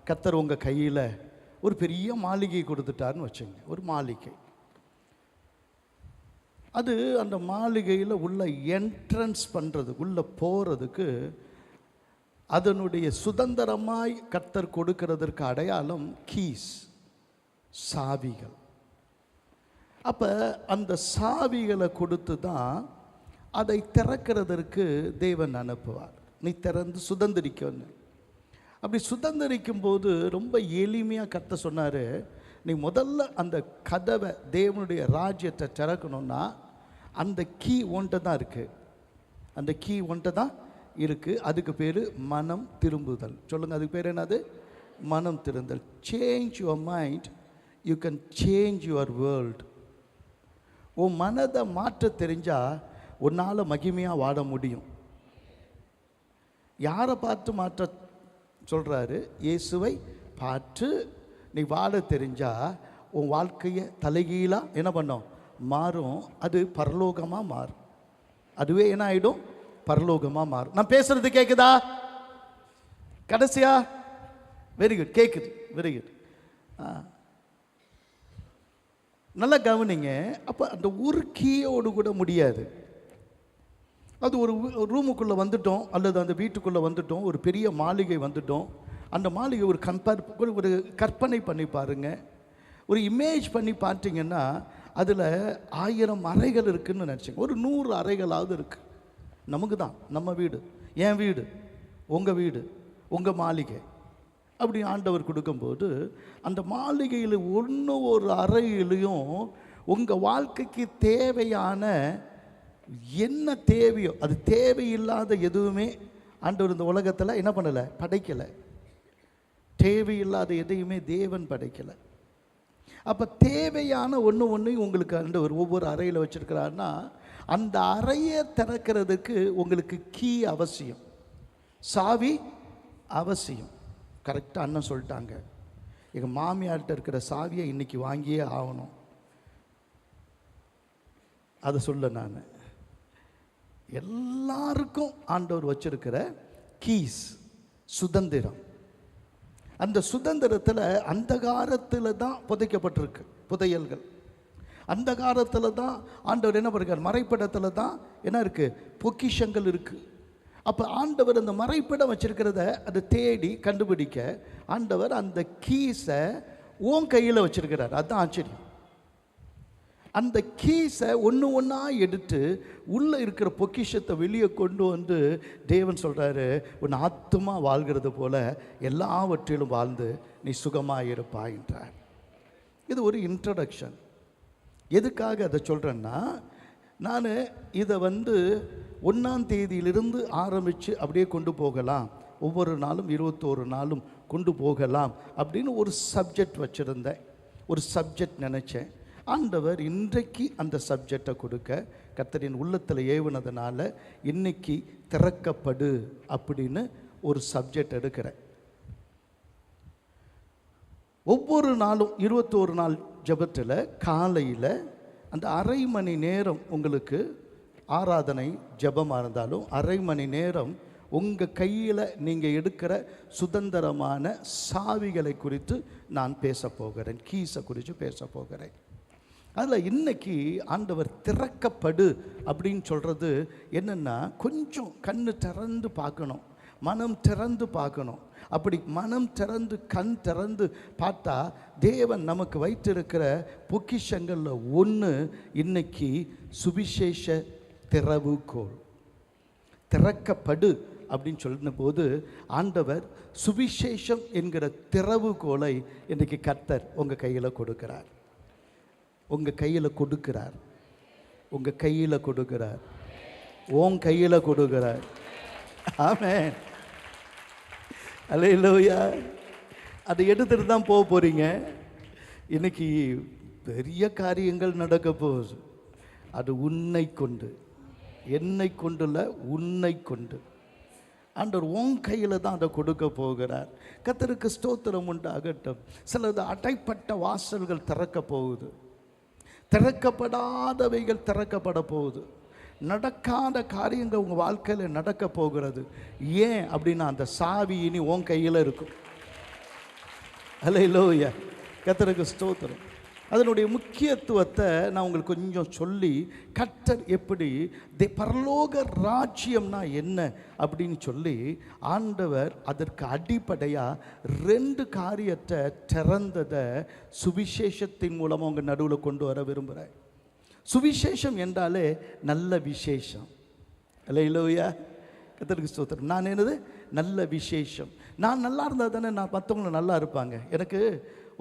கர்த்தர் உங்கள் கையில் ஒரு பெரிய மாளிகை கொடுத்துட்டாருன்னு வச்சுங்க. ஒரு மாளிகை, அது அந்த மாளிகையில் உள்ள என்ட்ரன்ஸ் பண்ணுறதுக்கு, உள்ளே போகிறதுக்கு அதனுடைய சுதந்திரமாய் கர்த்தர் கொடுக்கிறதற்கு அடையாளம் கீஸ், சாவிகள். அப்போ அந்த சாவிகளை கொடுத்து தான் அதை திறக்கிறதற்கு தேவன் அனுப்புவார். நீ திறந்து சுதந்திரிக்கணும். அப்படி சுதந்திரிக்கும் போது ரொம்ப எளிமையாக கர்த்தர் சொன்னார், நீ முதல்ல அந்த கதவை, தேவனுடைய ராஜ்யத்தை திறக்கணும்னா அந்த கீ ஒன்றை தான் இருக்குது. அந்த கீ ஒன்றை தான் இருக்குது. அதுக்கு பேர் மனம் திரும்புதல். சொல்லுங்கள், அதுக்கு பேர் என்னது? மனம் திரும்புதல். Change your mind, you can change your world. உன் மனதை மாற்ற தெரிஞ்சால் உன்னால் மகிமையாக வாழ முடியும். யாரை பார்த்து மாற்ற சொல்கிறாரு? இயேசுவை பார்த்து நீ வாழ தெரிஞ்சால் உன் வாழ்க்கையை தலைகீழாக என்ன பண்ணும்? மாறும். அது பரலோகமாக மாறும். அதுவே என்ன ஆகிடும்? பரலோகமாக மாறும். நான் பேசுறது கேட்குதா? கடைசியா? வெரி குட், கேட்குது. Very good. நல்லா கவனிங்க. அப்போ அந்த ஒரு கீயோடு கூட முடியாது. அது ஒரு ரூமுக்குள்ளே வந்துட்டோம், அல்லது அந்த வீட்டுக்குள்ளே வந்துட்டோம், ஒரு பெரிய மாளிகை வந்துட்டோம். அந்த மாளிகை ஒரு ஒரு கற்பனை பண்ணி பாருங்க, ஒரு இமேஜ் பண்ணி பார்த்தீங்கன்னா அதில் 1000 அறைகள் இருக்குதுன்னு நினச்சிங்க. ஒரு 100 அறைகளாவது இருக்குது. நமக்கு தான், நம்ம வீடு, என் வீடு, உங்கள் வீடு, உங்கள் மாளிகை. அப்படி ஆண்டவர் கொடுக்கும்போது அந்த மாளிகையில் ஒரு அறையிலையும் உங்கள் வாழ்க்கைக்கு தேவையான என்ன தேவையோ, அது தேவையில்லாத எதுவுமே ஆண்டவர் இந்த உலகத்தில் என்ன பண்ணலை? படைக்கலை. தேவையில்லாத எதையுமே தேவன் படைக்கலை. அப்போ தேவையான ஒன்றையும் உங்களுக்கு ஆண்டவர் ஒவ்வொரு அறையில் வச்சுருக்கிறாருன்னா, அந்த அறையை திறக்கிறதுக்கு உங்களுக்கு கீ அவசியம், சாவி அவசியம். கரெக்டாக அண்ணன் சொல்லிட்டாங்க. எங்கள் மாமியார்கிட்ட இருக்கிற சாவியை இன்றைக்கி வாங்கியே ஆகணும். அதை சொல்ல நான் எல்லாருக்கும் ஆண்டவர் வச்சிருக்கிற கீஸ், சுதந்திரம். அந்த சுதந்திரத்தில் அந்தகாரத்தில் தான் புதைக்கப்பட்டிருக்கு புதையல்கள். அந்தகாரத்தில் தான் ஆண்டவர் என்ன பண்ணுறார்? மறைப்படத்தில் தான் என்ன இருக்குது? பொக்கிஷங்கள் இருக்குது. அப்போ ஆண்டவர் அந்த மறைப்படம் வச்சிருக்கிறத அதை தேடி கண்டுபிடிக்க ஆண்டவர் அந்த கீஸை உன் கையில் வச்சிருக்கிறார். அதுதான் ஆச்சரியம். அந்த கீஸை ஒன்றா எடுத்து உள்ளே இருக்கிற பொக்கிஷத்தை வெளியே கொண்டு வந்து தேவன் சொல்கிறாரு, உன் ஆத்துமா வாழ்கிறது போல எல்லாவற்றிலும் வாழ்ந்து நீ சுகமாக இருப்பாயின்றார். இது ஒரு இன்ட்ரடக்ஷன். எதுக்காக அதை சொல்கிறேன்னா, நான் இதை 1ஆம் தேதியிலிருந்து ஆரம்பித்து அப்படியே கொண்டு போகலாம், ஒவ்வொரு நாளும் 21 நாளும் கொண்டு போகலாம் அப்படின்னு ஒரு சப்ஜெக்ட் வச்சுருந்தேன், ஒரு சப்ஜெக்ட் நினச்சேன். ஆண்டவர் இன்றைக்கு அந்த சப்ஜெக்டை கொடுக்க கர்த்தரின் உள்ளத்தில் ஏவுனதுனால இன்னைக்கு திறக்கப்படு அப்படின்னு ஒரு சப்ஜெக்ட் எடுக்கிறேன். ஒவ்வொரு நாளும் 21 நாள் ஜெபத்தில் காலையில் அந்த அரை மணி நேரம் உங்களுக்கு ஆராதனை ஜெபமாக இருந்தாலும் அரை மணி நேரம் உங்கள் கையில் நீங்கள் எடுக்கிற சுதந்திரமான சாவிகளை குறித்து நான் பேச போகிறேன், கீஸை குறித்து பேச போகிறேன். அதில் இன்னைக்கு ஆண்டவர் திறக்கப்படு அப்படின்னு சொல்கிறது என்னென்னா, கொஞ்சம் கண்ணு திறந்து பார்க்கணும், மனம் திறந்து பார்க்கணும். அப்படி மனம் திறந்து கண் திறந்து பார்த்தா தேவன் நமக்கு வைத்திருக்கிற பொக்கிஷங்களில் ஒன்று இன்னைக்கு சுவிசேஷ திறவுகோல். திறக்கப்படு அப்படின்னு சொல்லின போது ஆண்டவர் சுவிசேஷம் என்கிற திறவுகோலை இன்றைக்கி கர்த்தர் உங்கள் கையில் கொடுக்கிறார். உங்கள் கையில் கொடுக்கிறார், உங்கள் கையில் கொடுக்கிறார், உன் கையில் கொடுக்கிறார். ஆமென், அல்லேலூயா. அதை எடுத்துகிட்டு தான் போக போகிறீங்க. இன்னைக்கு பெரிய காரியங்கள் நடக்க போகுது. அது உன்னை கொண்டு, என்னை கொண்டுல, உன்னை கொண்டு. ஆண்டவர் உன் கையில் தான் அதை கொடுக்க போகிறார். கர்த்தருக்கு ஸ்தோத்திரம் உண்டாகட்டும். சிலது அடைப்பட்ட வாசல்கள் திறக்க போகுது, திறக்கப்படாதவைகள் திறக்கப்பட போகுது, நடக்காத காரியங்கள் உங்கள் வாழ்க்கையில் நடக்க போகிறது. ஏன் அப்படின்னா அந்த சாவி இனி உன் கையில் இருக்கும். அல்லேலூயா, கர்த்தருக்கு ஸ்தோத்திரம். அதனுடைய முக்கியத்துவத்தை நான் உங்களுக்கு கொஞ்சம் சொல்லி, கர்த்தர் எப்படி பரலோக ராஜ்யம்னா என்ன அப்படின்னு சொல்லி ஆண்டவர் அதற்கு அடிப்படையாக 2 காரியத்தை திறந்ததை சுவிசேஷத்தின் மூலமாக உங்கள் நடுவில் கொண்டு வர விரும்புகிறேன். சுவிசேஷம் என்றாலே நல்ல விசேஷம். அல்லேலூயா, கர்த்தருக்கு ஸ்தோத்திரம். நான் என்னது? நல்ல விசேஷம். நான் நல்லா இருந்தால் தானே நான் மற்றவங்க நல்லா இருப்பாங்க. எனக்கு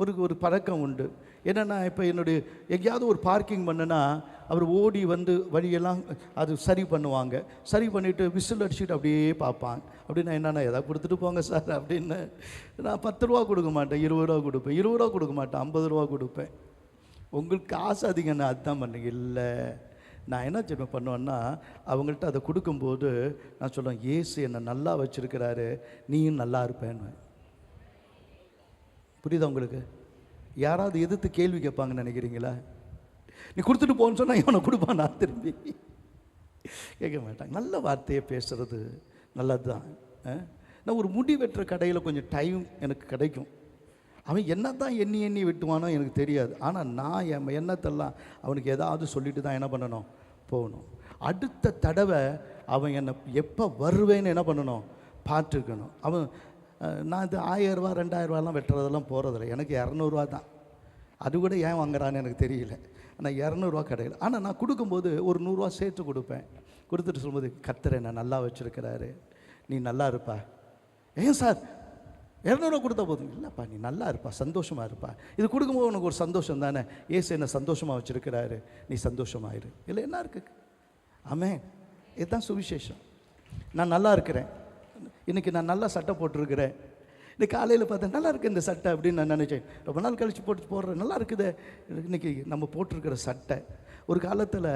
ஒரு பழக்கம் உண்டு. என்னென்னா, இப்போ என்னுடைய எங்கேயாவது ஒரு பார்க்கிங் பண்ணுனா அவர் ஓடி வந்து வழியெல்லாம் அது சரி பண்ணுவாங்க. சரி பண்ணிவிட்டு விசில் அடிச்சுட்டு அப்படியே பார்ப்பாங்க. அப்படின்னா என்னென்னா, எதாவது கொடுத்துட்டு போங்க சார் அப்படின்னு. நான் 10 ரூபா கொடுக்க மாட்டேன், 20 ரூபா கொடுப்பேன். 20 ரூபா கொடுக்க மாட்டேன், 50 ரூபா கொடுப்பேன். உங்களுக்கு காசு அதிகம்னா அதுதான் பண்ணுங்க. இல்லை, நான் என்ன சொல்ல பண்ணுவேன்னா, அவங்கள்ட்ட அதை கொடுக்கும்போது நான் சொல்லுவேன், இயேசு என்னை நல்லா வச்சுருக்கிறாரு, நீயும் நல்லா இருப்பேன்னு. புரியுதா உங்களுக்கு? யாராவது எதிர்த்து கேள்வி கேட்பாங்கன்னு நினைக்கிறீங்களா? நீ கொடுத்துட்டு போன்னு சொன்னால் இவனை கொடுப்பான், நான் திரும்பி கேட்க மாட்டாங்க. நல்ல வார்த்தையை பேசுகிறது நல்லது தான். நான் ஒரு முடி வெட்டுற கடையில் கொஞ்சம் டைம் எனக்கு கிடைக்கும். அவன் என்ன தான் எண்ணி வெட்டுவானோ எனக்கு தெரியாது. ஆனால் நான் என் எண்ணத்தெல்லாம் அவனுக்கு ஏதாவது சொல்லிட்டு தான் என்ன பண்ணணும், போகணும். அடுத்த தடவை அவன் என்னை எப்போ வருவேன்னு என்ன பண்ணணும், பார்த்துருக்கணும். அவன் நான் இது 1000 ரூபா 2000 ரூபாலாம் வெட்டுறதெல்லாம் போகிறதில்ல. எனக்கு 200 ரூபா தான். அது கூட ஏன் வாங்குறான்னு எனக்கு தெரியல. ஆனால் 200 ரூபா கிடையாது. ஆனால் நான் கொடுக்கும்போது ஒரு 100 ரூபா சேர்த்து கொடுப்பேன். கொடுத்துட்டு சொல்லும்போது, கர்த்தர் என்னை நல்லா வச்சுருக்கிறாரு, நீ நல்லா இருப்பா. ஏன் சார் 200 ரூபா கொடுத்தா போதும்? இல்லைப்பா, நீ நல்லா இருப்பா, சந்தோஷமாக இருப்பா. இது கொடுக்கும்போது உனக்கு ஒரு சந்தோஷம் தானே. ஏசு என்னை சந்தோஷமாக வச்சுருக்கிறாரு, நீ சந்தோஷமாயிரு. இல்லை என்ன இருக்குது? ஆமென். இதுதான் சுவிசேஷம். நான் நல்லா இருக்கிறேன், இன்றைக்கி நான் நல்லா சட்டை போட்டிருக்கிறேன். இந்த காலையில் பார்த்தேன், நல்லா இருக்குது இந்த சட்டை அப்படின்னு நான் நினச்சேன். ரொம்ப நாள் கழித்து போடுறேன், நல்லா இருக்குது இன்றைக்கி நம்ம போட்டிருக்கிற சட்டை. ஒரு காலத்தில்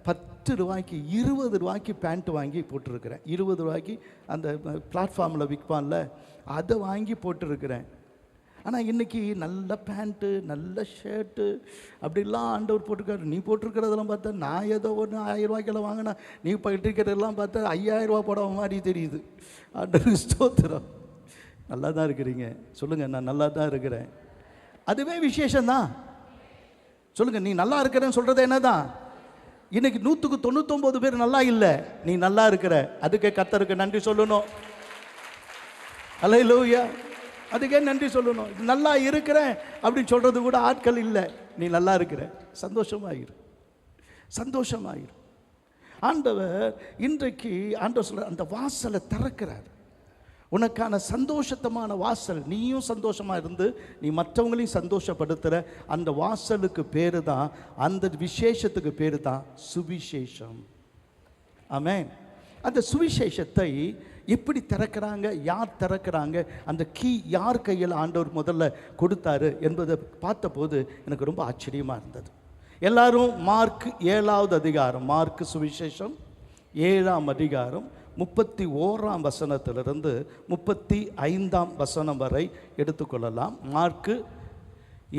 10 ரூபாய்க்கு 20 ரூபாய்க்கு பேண்ட் வாங்கி போட்டிருக்கிறேன். 20 ரூபாய்க்கு அந்த பிளாட்ஃபார்மில் விற்பான்ல, அதை வாங்கி போட்டிருக்கிறேன். ஆனால் இன்றைக்கி நல்ல பேண்ட்டு, நல்ல ஷர்ட்டு அப்படிலாம் ஆண்டவர் போட்டிருக்காரு. நீ போட்டிருக்கிறதெல்லாம் பார்த்தா நான் ஏதோ ஒன்று 1000 ரூபாய்க்கெல்லாம் வாங்கினா, நீ போயிட்டுருக்கிறதெல்லாம் பார்த்தா 5000 ரூபா போட மாதிரி தெரியுது. ஆண்டவர் ஸ்தோத்திரம். நல்லா தான் இருக்கிறீங்க, சொல்லுங்கள். நான் நல்லா தான் இருக்கிறேன், அதுவே விசேஷந்தான். சொல்லுங்கள், நீ நல்லா இருக்கிறேன்னு சொல்கிறது என்ன தான்? இன்றைக்கி 100க்கு 99 பேர் நல்லா இல்லை, நீ நல்லா இருக்கிற, அதுக்கே கர்த்தருக்கு நன்றி சொல்லணும். அல்லேலூயா, அதுக்கே நன்றி சொல்லணும். நல்லா இருக்கிறேன் அப்படின்னு சொல்கிறது கூட ஆட்கள் இல்லை. நீ நல்லா இருக்கிற, சந்தோஷமாயிரு, சந்தோஷமாயிரு. ஆண்டவர் இன்றைக்கு ஆண்டவர் சொல்ற அந்த வாசலை திறக்கிறார். உனக்கான சந்தோஷத்தமான வாசல். நீயும் சந்தோஷமாக இருந்து நீ மற்றவங்களையும் சந்தோஷப்படுத்துகிற அந்த வாசலுக்கு பேர் தான், அந்த விசேஷத்துக்கு பேர் தான் சுவிசேஷம். ஆமென். அந்த சுவிசேஷத்தை எப்படி திறக்கிறாங்க, யார் திறக்கிறாங்க, அந்த கீ யார் கையில் ஆண்டவர் முதல்ல கொடுத்தாரு என்பதை பார்த்தபோது எனக்கு ரொம்ப ஆச்சரியமாக இருந்தது. எல்லாரும் மார்க் 7வது அதிகாரம், மார்க் சுவிசேஷம் 7ஆம் அதிகாரம் 31ஆம் வசனத்திலிருந்து 35ஆம் வசனம் வரை எடுத்துக்கொள்ளலாம். மார்க்கு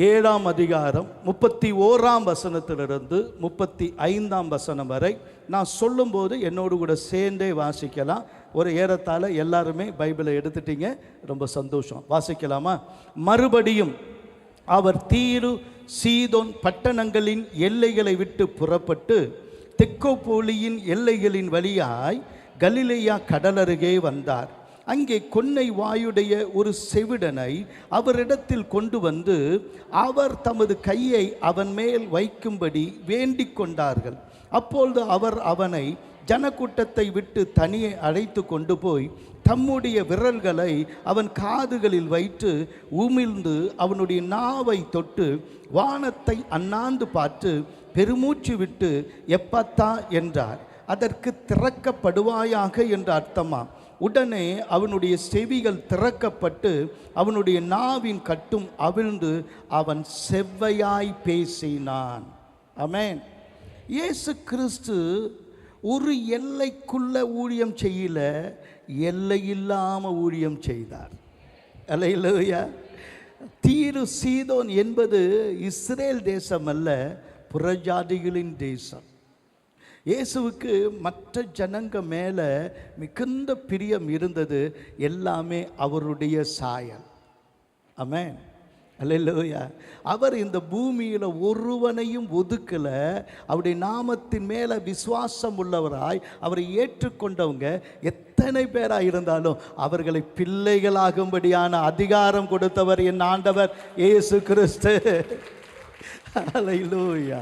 7ஆம் அதிகாரம் 31ஆம் வசனத்திலிருந்து 35ஆம் வசனம் வரை நான் சொல்லும்போது என்னோடு கூட சேர்ந்தே வாசிக்கலாம். ஒரு ஏறத்தாழ எல்லாருமே பைபிளை எடுத்துட்டீங்க, ரொம்ப சந்தோஷம். வாசிக்கலாமா? மறுபடியும் அவர் தீரு சீதோன் பட்டணங்களின் எல்லைகளை விட்டு புறப்பட்டு தெக்கோப்போலியின் எல்லைகளின் வழியாய் கலிலேயா கடலருகே வந்தார். அங்கே கொன்னை வாயுடைய ஒரு செவிடனை அவரிடத்தில் கொண்டு வந்து அவர் தமது கையை அவன் மேல் வைக்கும்படி வேண்டிக் கொண்டார்கள். அப்பொழுது அவர் அவனை ஜனக்கூட்டத்தை விட்டு தனியே அழைத்து கொண்டு போய் தம்முடைய விரல்களை அவன் காதுகளில் வைத்து உமிழ்ந்து அவனுடைய நாவை தொட்டு வானத்தை அண்ணாந்து பார்த்து பெருமூச்சு விட்டு எப்பத்தா என்றார். அதற்கு திறக்கப்படுவாயாக என்ற அர்த்தமா. உடனே அவனுடைய செவிகள் திறக்கப்பட்டு அவனுடைய நாவின் கட்டும் அவிழ்ந்து அவன் செவ்வையாய் பேசினான். ஆமென். இயேசு கிறிஸ்து ஒரு எல்லைக்குள்ள ஊழியம் செய்யல, எல்லையில்லாமல் ஊழியம் செய்தார். அல்லேலூயா. தீரு சீதோன் என்பது இஸ்ரேல் தேசம் அல்ல, புறஜாதிகளின் தேசம். இயேசுவுக்கு மற்ற ஜனங்க மேலே மிகுந்த பிரியம் இருந்தது. எல்லாமே அவருடைய சாயல். ஆமென். அல்லேலூயா. அவர் இந்த பூமியில் ஒருவனையும் ஒதுக்கல. அவருடைய நாமத்தின் மேலே விசுவாசம் உள்ளவராய் அவரை ஏற்றுக்கொண்டவங்க எத்தனை பேராக இருந்தாலும் அவர்களை பிள்ளைகளாகும்படியான அதிகாரம் கொடுத்தவர் என் ஆண்டவர் இயேசு கிறிஸ்து. அல்லேலூயா,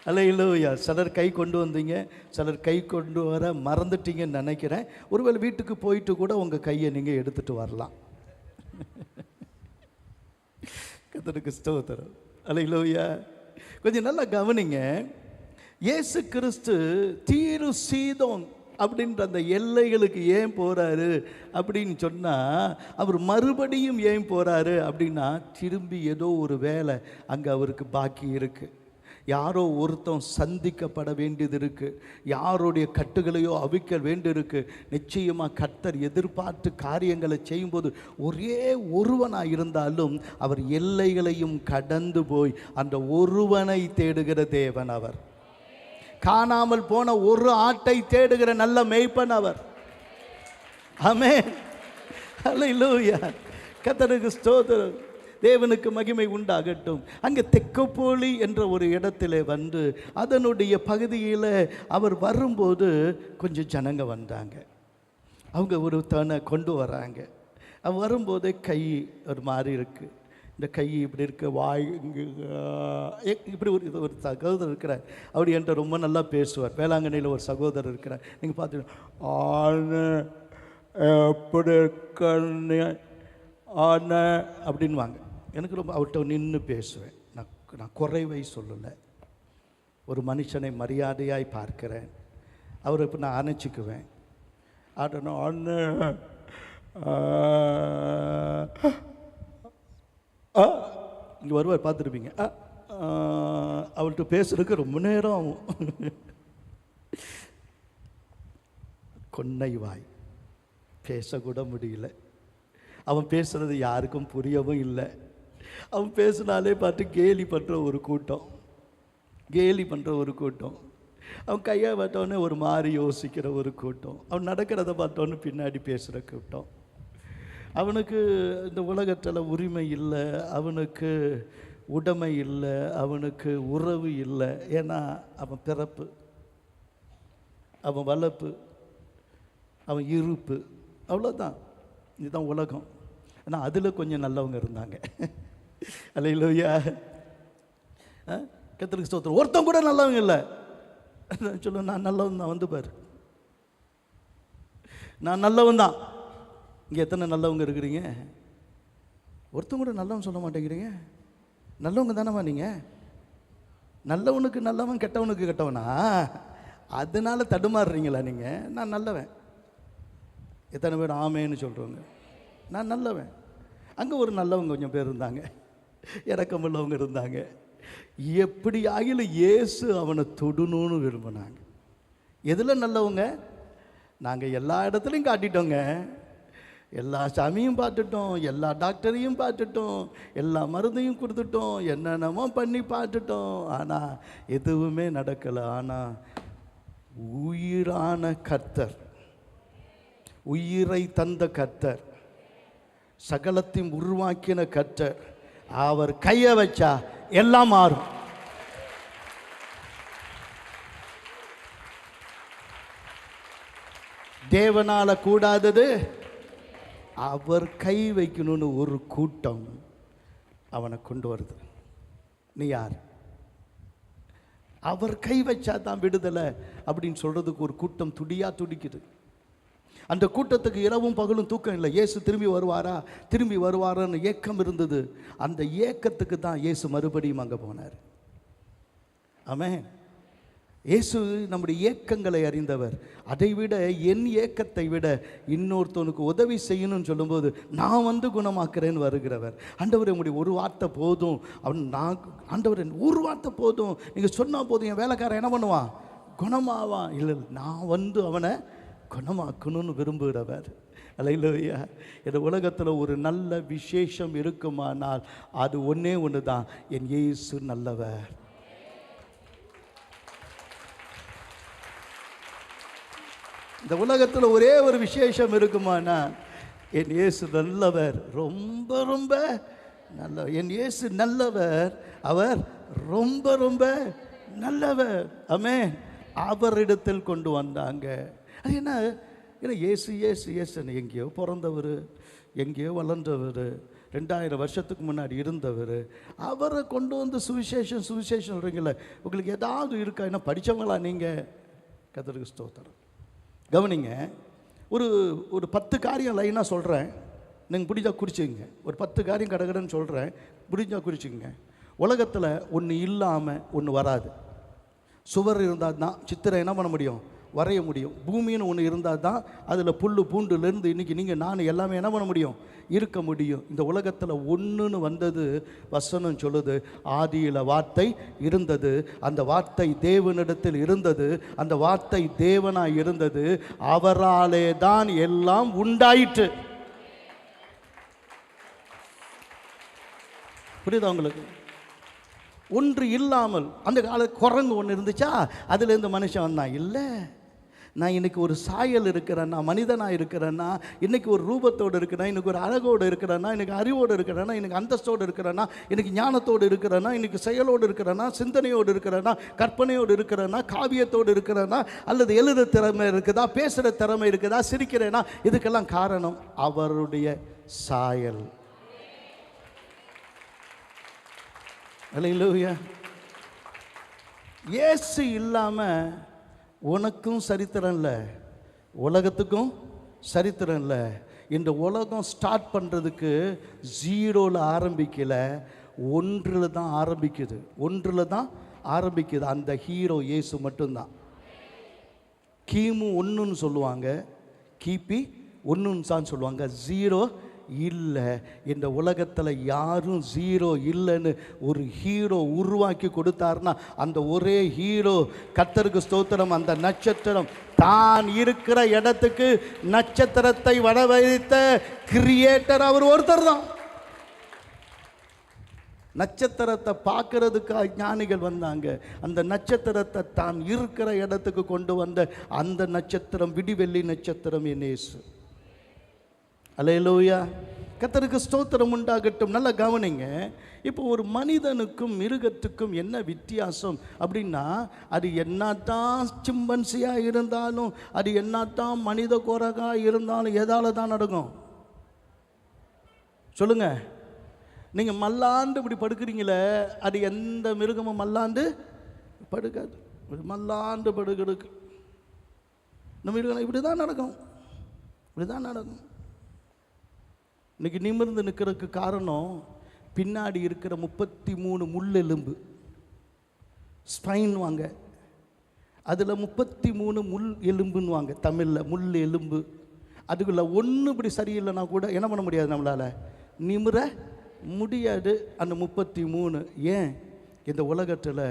அல்லேலூயா. சிலர் கை கொண்டு வந்தீங்க, சிலர் கை கொண்டு வர மறந்துட்டீங்கன்னு நினைக்கிறேன். ஒருவேளை வீட்டுக்கு போயிட்டு கூட உங்கள் கையை நீங்கள் எடுத்துகிட்டு வரலாம். கர்த்தருக்கு ஸ்தோத்திரம். அல்லேலூயா. கொஞ்சம் நல்லா கவனிங்க. இயேசு கிறிஸ்து தீரு சீதோன் அப்படின்ற அந்த எல்லைகளுக்கு ஏன் போகிறாரு அப்படின்னு சொன்னால், அவர் மறுபடியும் ஏன் போகிறாரு அப்படின்னா, திரும்பி ஏதோ ஒரு வேலை அங்கே அவருக்கு பாக்கி இருக்குது. யாரோ ஒருத்தன் சந்திக்கப்பட வேண்டியது இருக்குது, யாருடைய கட்டுகளையோ அவிக்க வேண்டியிருக்கு. நிச்சயமாக கர்த்தர் எதிர்பார்த்து காரியங்களை செய்யும்போது ஒரே ஒருவனாக இருந்தாலும் அவர் எல்லைகளையும் கடந்து போய் அந்த ஒருவனை தேடுகிற தேவன் அவர். காணாமல் போன ஒரு ஆட்டை தேடுகிற நல்ல மேய்ப்பன் அவர். ஆமென், அல்லேலூயா. கர்த்தருக்கு ஸ்தோத்திரம். தேவனுக்கு மகிமை உண்டாகட்டும். அங்கே தெக்கப்போலி என்ற ஒரு இடத்துல வந்து அதனுடைய பகுதியில் அவர் வரும்போது கொஞ்சம் ஜனங்க வந்தாங்க. அவங்க ஒரு தனை கொண்டு வராங்க. அவன் வரும்போதே கை ஒரு மாதிரி இருக்குது. இந்த கை இப்படி இருக்க, வாய் இப்படி ஒரு சகோதரர் இருக்கிறார். அவர் என்கிட்ட ரொம்ப நல்லா பேசுவார். வேளாங்கண்ணியில் ஒரு சகோதரர் இருக்கிறார். நீங்கள் பார்த்துட்டு எப்படி இருக்க அப்படின்வாங்க. எனக்கு ரொம்ப அவர்கிட்ட நின்று பேசுவேன். நான் குறைவை சொல்லலை. ஒரு மனுஷனை மரியாதையாய் பார்க்கிறேன். அவரை இப்போ நான் அணைச்சிக்குவேன். இங்கே வருவார், பார்த்துருப்பீங்க. அவர்கிட்ட பேசுறதுக்கு ரொம்ப நேரம் ஆகும். கொன்னை வாய், பேசக்கூட முடியல. அவன் பேசுகிறது யாருக்கும் புரியவும் இல்லை. அவன் பேசினாலே பார்த்து கேலி பண்ணுற ஒரு கூட்டம், கேலி பண்ணுற ஒரு கூட்டம். அவன் கையை பார்த்தோன்னே ஒரு மாதிரி யோசிக்கிற ஒரு கூட்டம். அவன் நடக்கிறத பார்த்தோன்னே பின்னாடி பேசுகிற கூட்டம். அவனுக்கு இந்த உலகத்தில் உரிமை இல்லை, அவனுக்கு உடைமை இல்லை, அவனுக்கு உறவு இல்லை. ஏன்னா அவன் பிறப்பு, அவன் வளர்ப்பு, அவன் இருப்பு, அவ்வளோதான். இதுதான் உலகம். ஆனால் அதில் கொஞ்சம் நல்லவங்க இருந்தாங்க. அல்லேலூயா. கர்த்தருக்கு ஸ்தோத்திரம். ஒருத்தன் கூட நல்லவங்க இல்லை. சொல்ல, நான் நல்லவன் தான், வந்து பாரு, நான் நல்லவன் தான். இங்கே எத்தனை நல்லவங்க இருக்கிறீங்க? ஒருத்தன் கூட நல்லவன் சொல்ல மாட்டேங்கிறீங்க. நல்லவங்க தானேம்மா நீங்கள்? நல்லவனுக்கு நல்லவன், கெட்டவனுக்கு கெட்டவனா? அதனால தடுமாறுறீங்களா நீங்கள்? நான் நல்லவன். எத்தனை பேர் ஆமேன்னு சொல்கிறவங்க? நான் நல்லவன். அங்கே ஒரு நல்லவங்க கொஞ்சம் பேர் இருந்தாங்க, இறக்கமுள்ளவங்க இருந்தாங்க. எப்படி ஆகிலும் இயேசு அவனை தொடணும்னு விரும்பினாங்க. எதில் நல்லவங்க? நாங்கள் எல்லா இடத்துலையும் காட்டிட்டோங்க. எல்லா சாமியும் பார்த்துட்டோம், எல்லா டாக்டரையும் பார்த்துட்டோம், எல்லா மருந்தையும் கொடுத்துட்டோம், என்னென்னமோ பண்ணி பார்த்துட்டோம். ஆனால் எதுவுமே நடக்கலை. ஆனால் உயிரான கர்த்தர், உயிரை தந்த கர்த்தர், சகலத்தையும் உருவாக்கின கர்த்தர், அவர் கையை வச்சா எல்லாம் மாறும். தேவனால கூடாதது அவர் கை வைக்கணும்னு ஒரு கூட்டம் அவனை கொண்டு வருது. நீ யார்? அவர் கை வச்சா தான் விடுதலை அப்படின்னு சொல்றதுக்கு ஒரு கூட்டம் துடியா துடிக்குது. அந்த கூட்டத்துக்கு இரவும் பகலும் தூக்கம் இல்லை. இயேசு திரும்பி வருவாரா, திரும்பி வருவாரான்னு ஏக்கம் இருந்தது. அந்த ஏக்கத்துக்கு தான் இயேசு மறுபடியும் அங்கே போனார். ஆமென். இயேசு நம்முடைய ஏக்கங்களை அறிந்தவர். அதை விட என் ஏக்கத்தை விட இன்னொருத்தவனுக்கு உதவி செய்யணும்னு சொல்லும்போது நான் வந்து குணமாக்குறேன்னு வருகிறவர். ஆண்டவர் உங்களுடைய ஒரு வார்த்தை போதும். அவன் நான் ஆண்டவர் ஒரு வார்த்தை போதும், நீங்கள் சொன்னால் போதும், என் வேலைக்காரன் என்ன பண்ணுவான்? குணமாவான். இல்லை, நான் வந்து அவனை குணமாக்கணும்னு விரும்புகிறவர். அல்லேலூயா. இந்த உலகத்தில் ஒரு நல்ல விசேஷம் இருக்குமானால் அது ஒன்றே ஒன்று தான், என் இயேசு நல்லவர். இந்த உலகத்தில் ஒரே ஒரு விசேஷம் இருக்குமானா என் இயேசு நல்லவர், ரொம்ப ரொம்ப நல்ல என் இயேசு நல்லவர், அவர் ரொம்ப ரொம்ப நல்லவர். ஆமென். அவரிடத்தில் கொண்டு வந்தாங்க. அது என்ன, ஏன்னா இயேசு இயேசு இயேசுன்னு எங்கேயோ பிறந்தவர், எங்கேயோ வளர்ந்தவர், 2000 வருஷத்துக்கு முன்னாடி இருந்தவர், அவரை கொண்டு வந்து சுவிசேஷம் சுவிசேஷம் சொல்கிறீங்களே, உங்களுக்கு ஏதாவது இருக்கா? என்ன படித்தவங்களா நீங்கள்? கர்த்தருக்கு ஸ்தோத்திரம். கவனிங்க, ஒரு ஒரு 10 காரியம் லைனாக சொல்கிறேன், நீங்கள் பிடிச்சா குறிச்சிங்க. ஒரு 10 காரியம் கடகடன்னு சொல்கிறேன், பிடிச்சா குறிச்சிங்க. உலகத்தில் ஒன்று இல்லாமல் ஒன்று வராது. சுவர் இருந்தால் தான் சித்திரை என்ன பண்ண முடியும்? வரைய முடியும். பூமின்னு ஒன்று இருந்தால் தான் அதில் புல் பூண்டுலேருந்து இன்றைக்கி நீங்கள் நான் எல்லாமே என்ன பண்ண முடியும்? இருக்க முடியும். இந்த உலகத்தில் ஒன்றுன்னு வந்தது, வசனம் சொல்லுது, ஆதியில் வார்த்தை இருந்தது, அந்த வார்த்தை தேவனிடத்தில் இருந்தது, அந்த வார்த்தை தேவனாய் இருந்தது, அவராலே தான் எல்லாம் உண்டாயிற்று. புரியுதா உங்களுக்கு? ஒன்று இல்லாமல், அந்த கால குரங்கு ஒன்று இருந்துச்சா, அதுலேருந்து மனுஷன் வந்தான்? இல்லை. நான் இன்றைக்கி ஒரு சாயல் இருக்கிறேன்னா, மனிதனாக இருக்கிறேன்னா, இன்றைக்கி ஒரு ரூபத்தோடு இருக்கிறேன்னா, இன்றைக்கி ஒரு அழகோடு இருக்கிறேன்னா, இன்றைக்கி அறிவோடு இருக்கிறேன்னா, இன்றைக்கி அந்தஸ்தோடு இருக்கிறேன்னா, இன்றைக்கி ஞானத்தோடு இருக்கிறேன்னா, இன்றைக்கி செயலோடு இருக்கிறேன்னா, சிந்தனையோடு இருக்கிறேன்னா, கற்பனையோடு இருக்கிறேன்னா, காவியத்தோடு இருக்கிறேன்னா, அல்லது எழுத திறமை இருக்குதா, பேசுகிற திறமை இருக்குதா, சிரிக்கிறேன்னா, இதுக்கெல்லாம் காரணம் அவருடைய சாயல். அல்லேலூயா. இயேசு இல்லாமல் உனக்கும் சரித்திரம் இல்லை, உலகத்துக்கும் சரித்திரம் இல்லை. இந்த உலகம் ஸ்டார்ட் பண்ணுறதுக்கு 0ல் ஆரம்பிக்கல, 1ல் தான் ஆரம்பிக்குது. 1ல் தான் ஆரம்பிக்குது. அந்த ஹீரோ இயேசு மட்டும்தான். கிமு 1ன்னு சொல்லுவாங்க, கிபி 1ன்னு தான் சொல்லுவாங்க. 0 இல்லை. இந்த உலகத்தில் யாரும் 0 இல்லைன்னு ஒரு ஹீரோ உருவாக்கி கொடுத்தாருன்னா, அந்த ஒரே ஹீரோ, கர்த்தருக்கு ஸ்தோத்திரம், அந்த நட்சத்திரம் தான் இருக்கிற இடத்துக்கு நட்சத்திரத்தை வரவழைத்த கிரியேட்டர் அவர் ஒருத்தர் தான். நட்சத்திரத்தை பார்க்கறதுக்காக ஞானிகள் வந்தாங்க. அந்த நட்சத்திரத்தை தான் இருக்கிற இடத்துக்கு கொண்டு வந்த அந்த நட்சத்திரம் விடிவெள்ளி நட்சத்திரம் என் இயேசு. அல்லேலூயா. கர்த்தருக்கு ஸ்தோத்திரம் உண்டாகட்டும். நல்லா கவனிங்க. இப்போ ஒரு மனிதனுக்கும் மிருகத்துக்கும் என்ன வித்தியாசம் அப்படின்னா, அது என்னத்தான் சிம்பன்சியாக இருந்தாலும், அது என்னத்தான் மனித குரங்காக இருந்தாலும் எதால தான் நடக்கும்? சொல்லுங்க. நீங்கள் மல்லாண்டு இப்படி படுக்கிறீங்களே, அது எந்த மிருகமும் மல்லாண்டு படுக்காது. மல்லாண்டு படுக்கிறதுக்கு இந்த மிருகம் இப்படி தான் நடக்கும், இப்படி தான் நடக்கும். இன்றைக்கி நிமிர்ந்து நிற்கிறதுக்கு காரணம் பின்னாடி இருக்கிற 33 முள் எலும்பு, ஸ்பைன் வாங்க. அதில் 33 முள் எலும்புன்னு வாங்க தமிழில், முள் எலும்பு. அதுக்குள்ள ஒன்று இப்படி சரியில்லைன்னா கூட என்ன பண்ண முடியாது, நம்மளால் நிமிர முடியாது. அந்த 33 ஏன்? இந்த உலகத்தில்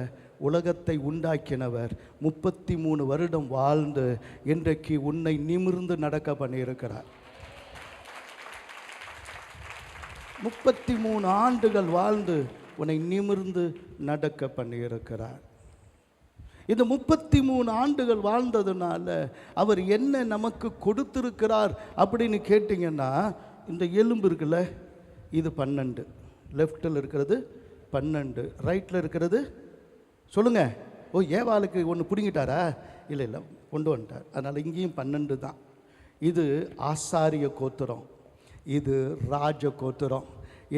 உலகத்தை உண்டாக்கினவர் 33 வருடம் வாழ்ந்து இன்றைக்கு உன்னை நிமிர்ந்து நடக்க பண்ணியிருக்கிறார். 33 ஆண்டுகள் வாழ்ந்து உன்னை நிமிர்ந்து நடக்க பண்ணியிருக்கிறார். இந்த 33 ஆண்டுகள் வாழ்ந்ததுனால அவர் என்ன நமக்கு கொடுத்திருக்கிறார் அப்படின்னு கேட்டிங்கன்னா, இந்த எலும்பு இருக்குல்ல, இது 12, லெஃப்டில் இருக்கிறது 12, ரைட்டில் இருக்கிறது சொல்லுங்க. ஓ, ஏவாளுக்கு ஒன்று பிடுங்கிட்டாரா? இல்லை இல்லை, கொண்டு வந்துட்டார். அதனால் இங்கேயும் 12 தான். இது ஆசாரிய கோத்திரம், இது ராஜ கோத்திரம்.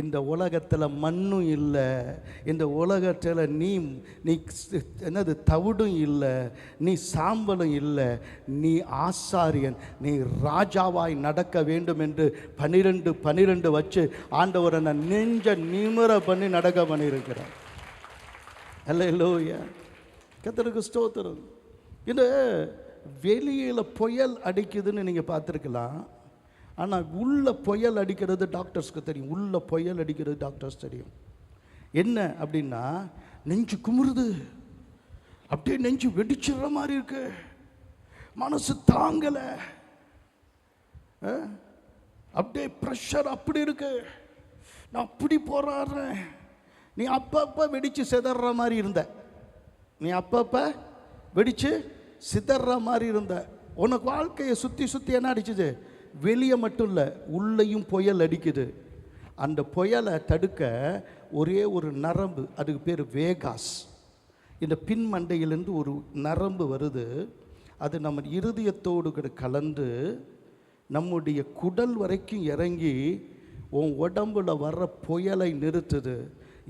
இந்த உலகத்தில் மண்ணும் இல்லை, இந்த உலகத்தில் நீ என்னது தவிடும் இல்லை, நீ சாம்பலும் இல்லை, நீ ஆசாரியன், நீ ராஜாவாய் நடக்க வேண்டும் என்று 12 வச்சு ஆண்டவரை நான் நெஞ்ச நிமிர பண்ணி நடக்க பண்ணியிருக்கிறேன். அல்லேலூயா. கர்த்தருக்கு ஸ்தோத்திரம். இந்த வெளியில் புயல் அடிக்குதுன்னு நீங்கள் பார்த்துருக்கலாம், ஆனால் உள்ள புயல் அடிக்கிறது டாக்டர்ஸ்க்கு தெரியும். உள்ள புயல் அடிக்கிறது டாக்டர்ஸ் தெரியும். என்ன அப்படின்னா, நெஞ்சு குமுறுது, அப்படியே நெஞ்சு வெடிச்சிடுற மாதிரி இருக்கு, மனசு தாங்கலை, அப்படியே ப்ரெஷர் அப்படி இருக்கு, நான் அப்படி போராடுறேன். நீ அப்பப்போ வெடித்து சிதற மாதிரி இருந்த, நீ அப்பப்போ வெடித்து சிதற மாதிரி இருந்த. உனக்கு வாழ்க்கையை சுற்றி சுற்றி என்ன அடிச்சுது? வெளியே மட்டும் இல்லை, உள்ளேயும் புயல் அடிக்குது. அந்த புயலை தடுக்க ஒரே ஒரு நரம்பு, அதுக்கு பேர் வேகாஸ். இந்த பின் மண்டையிலேருந்து ஒரு நரம்பு வருது. அது நம்ம இருதயத்தோடு கலந்து நம்முடைய குடல் வரைக்கும் இறங்கி உன் உடம்புல வர்ற புயலை நிறுத்துது.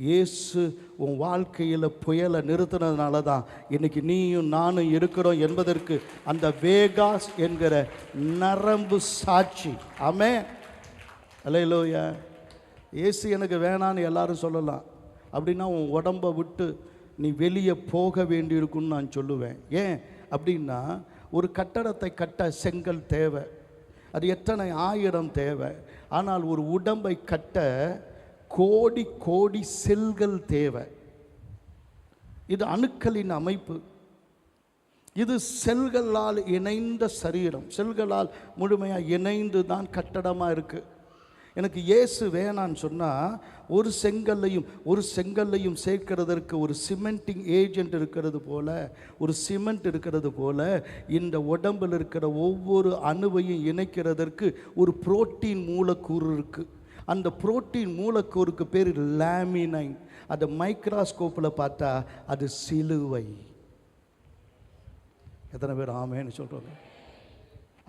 இயேசு உன் வாழ்க்கையில் புயலை நிறுத்தினதுனால தான் இன்றைக்கி நீயும் நானும் இருக்கிறோம் என்பதற்கு அந்த வேகாஸ் என்கிற நரம்பு சாட்சி. ஆமென். அல்லேலூயா. இயேசு எனக்கு வேணான்னு எல்லாரும் சொல்லலாம். அப்படின்னா உன் உடம்பை விட்டு நீ வெளியே போக வேண்டியிருக்குன்னு நான் சொல்லுவேன். ஏன் அப்படின்னா, ஒரு கட்டடத்தை கட்ட செங்கல் தேவை, அது எத்தனை ஆயிரம் தேவை. ஆனால் ஒரு உடம்பை கட்ட கோடி கோடி செல்கள் தேவை. இது அணுக்களின் அமைப்பு. இது செல்களால் இணைந்த சரீரம், செல்களால் முழுமையாக இணைந்து தான் கட்டடமாக இருக்குது. எனக்கு இயேசு வேணான்னு சொன்னால் ஒரு செங்கல்லையும் சேர்க்கிறதற்கு ஒரு சிமெண்டிங் ஏஜென்ட் இருக்கிறது போல, ஒரு சிமெண்ட் இருக்கிறது போல, இந்த உடம்பில் இருக்கிற ஒவ்வொரு அணுவையும் இணைக்கிறதற்கு ஒரு புரோட்டீன் மூலக்கூறு இருக்குது. அந்த புரோட்டீன் மூலக்கூறுக்கு பேர் லேமினைன். அதை மைக்ரோஸ்கோப்பில் பார்த்தா அது சிலுவை. எத்தனை பேர் ஆமேன்னு சொல்கிறாங்க?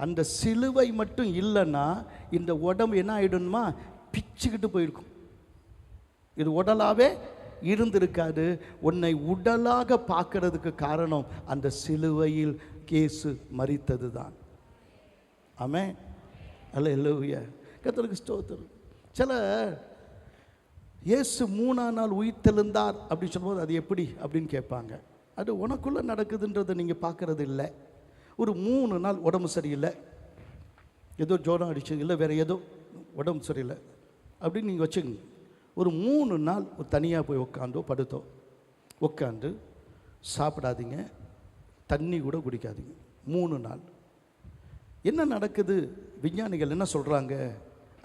அந்த சிலுவை மட்டும் இல்லைன்னா இந்த உடம்பு என்ன ஆகிடுமா, பிச்சுக்கிட்டு போயிருக்கும். இது உடலாகவே இருந்திருக்காது. உன்னை உடலாக பார்க்கறதுக்கு காரணம் அந்த சிலுவையில் இயேசு மரித்தது தான். ஆமென். அல்லேலூயா. கர்த்தருக்கு ஸ்தோத்திரம். சில இயேசு 3ஆம் நாள் உயிர்த்தெழுந்தார் அப்படின்னு சொல்லும்போது அது எப்படி அப்படின்னு கேட்பாங்க. அது உனக்குள்ளே நடக்குதுன்றதை நீங்கள் பார்க்கறது இல்லை. ஒரு 3 நாள் உடம்பு சரியில்லை, ஏதோ ஜோரம் அடிச்சு, இல்லை வேறு ஏதோ உடம்பு சரியில்லை அப்படின்னு நீங்கள் வச்சுக்கோங்க. ஒரு 3 நாள் ஒரு தனியாக போய் உட்காந்து சாப்பிடாதீங்க, தண்ணி கூட குடிக்காதீங்க. 3 நாள் என்ன நடக்குது, விஞ்ஞானிகள் என்ன சொல்கிறாங்க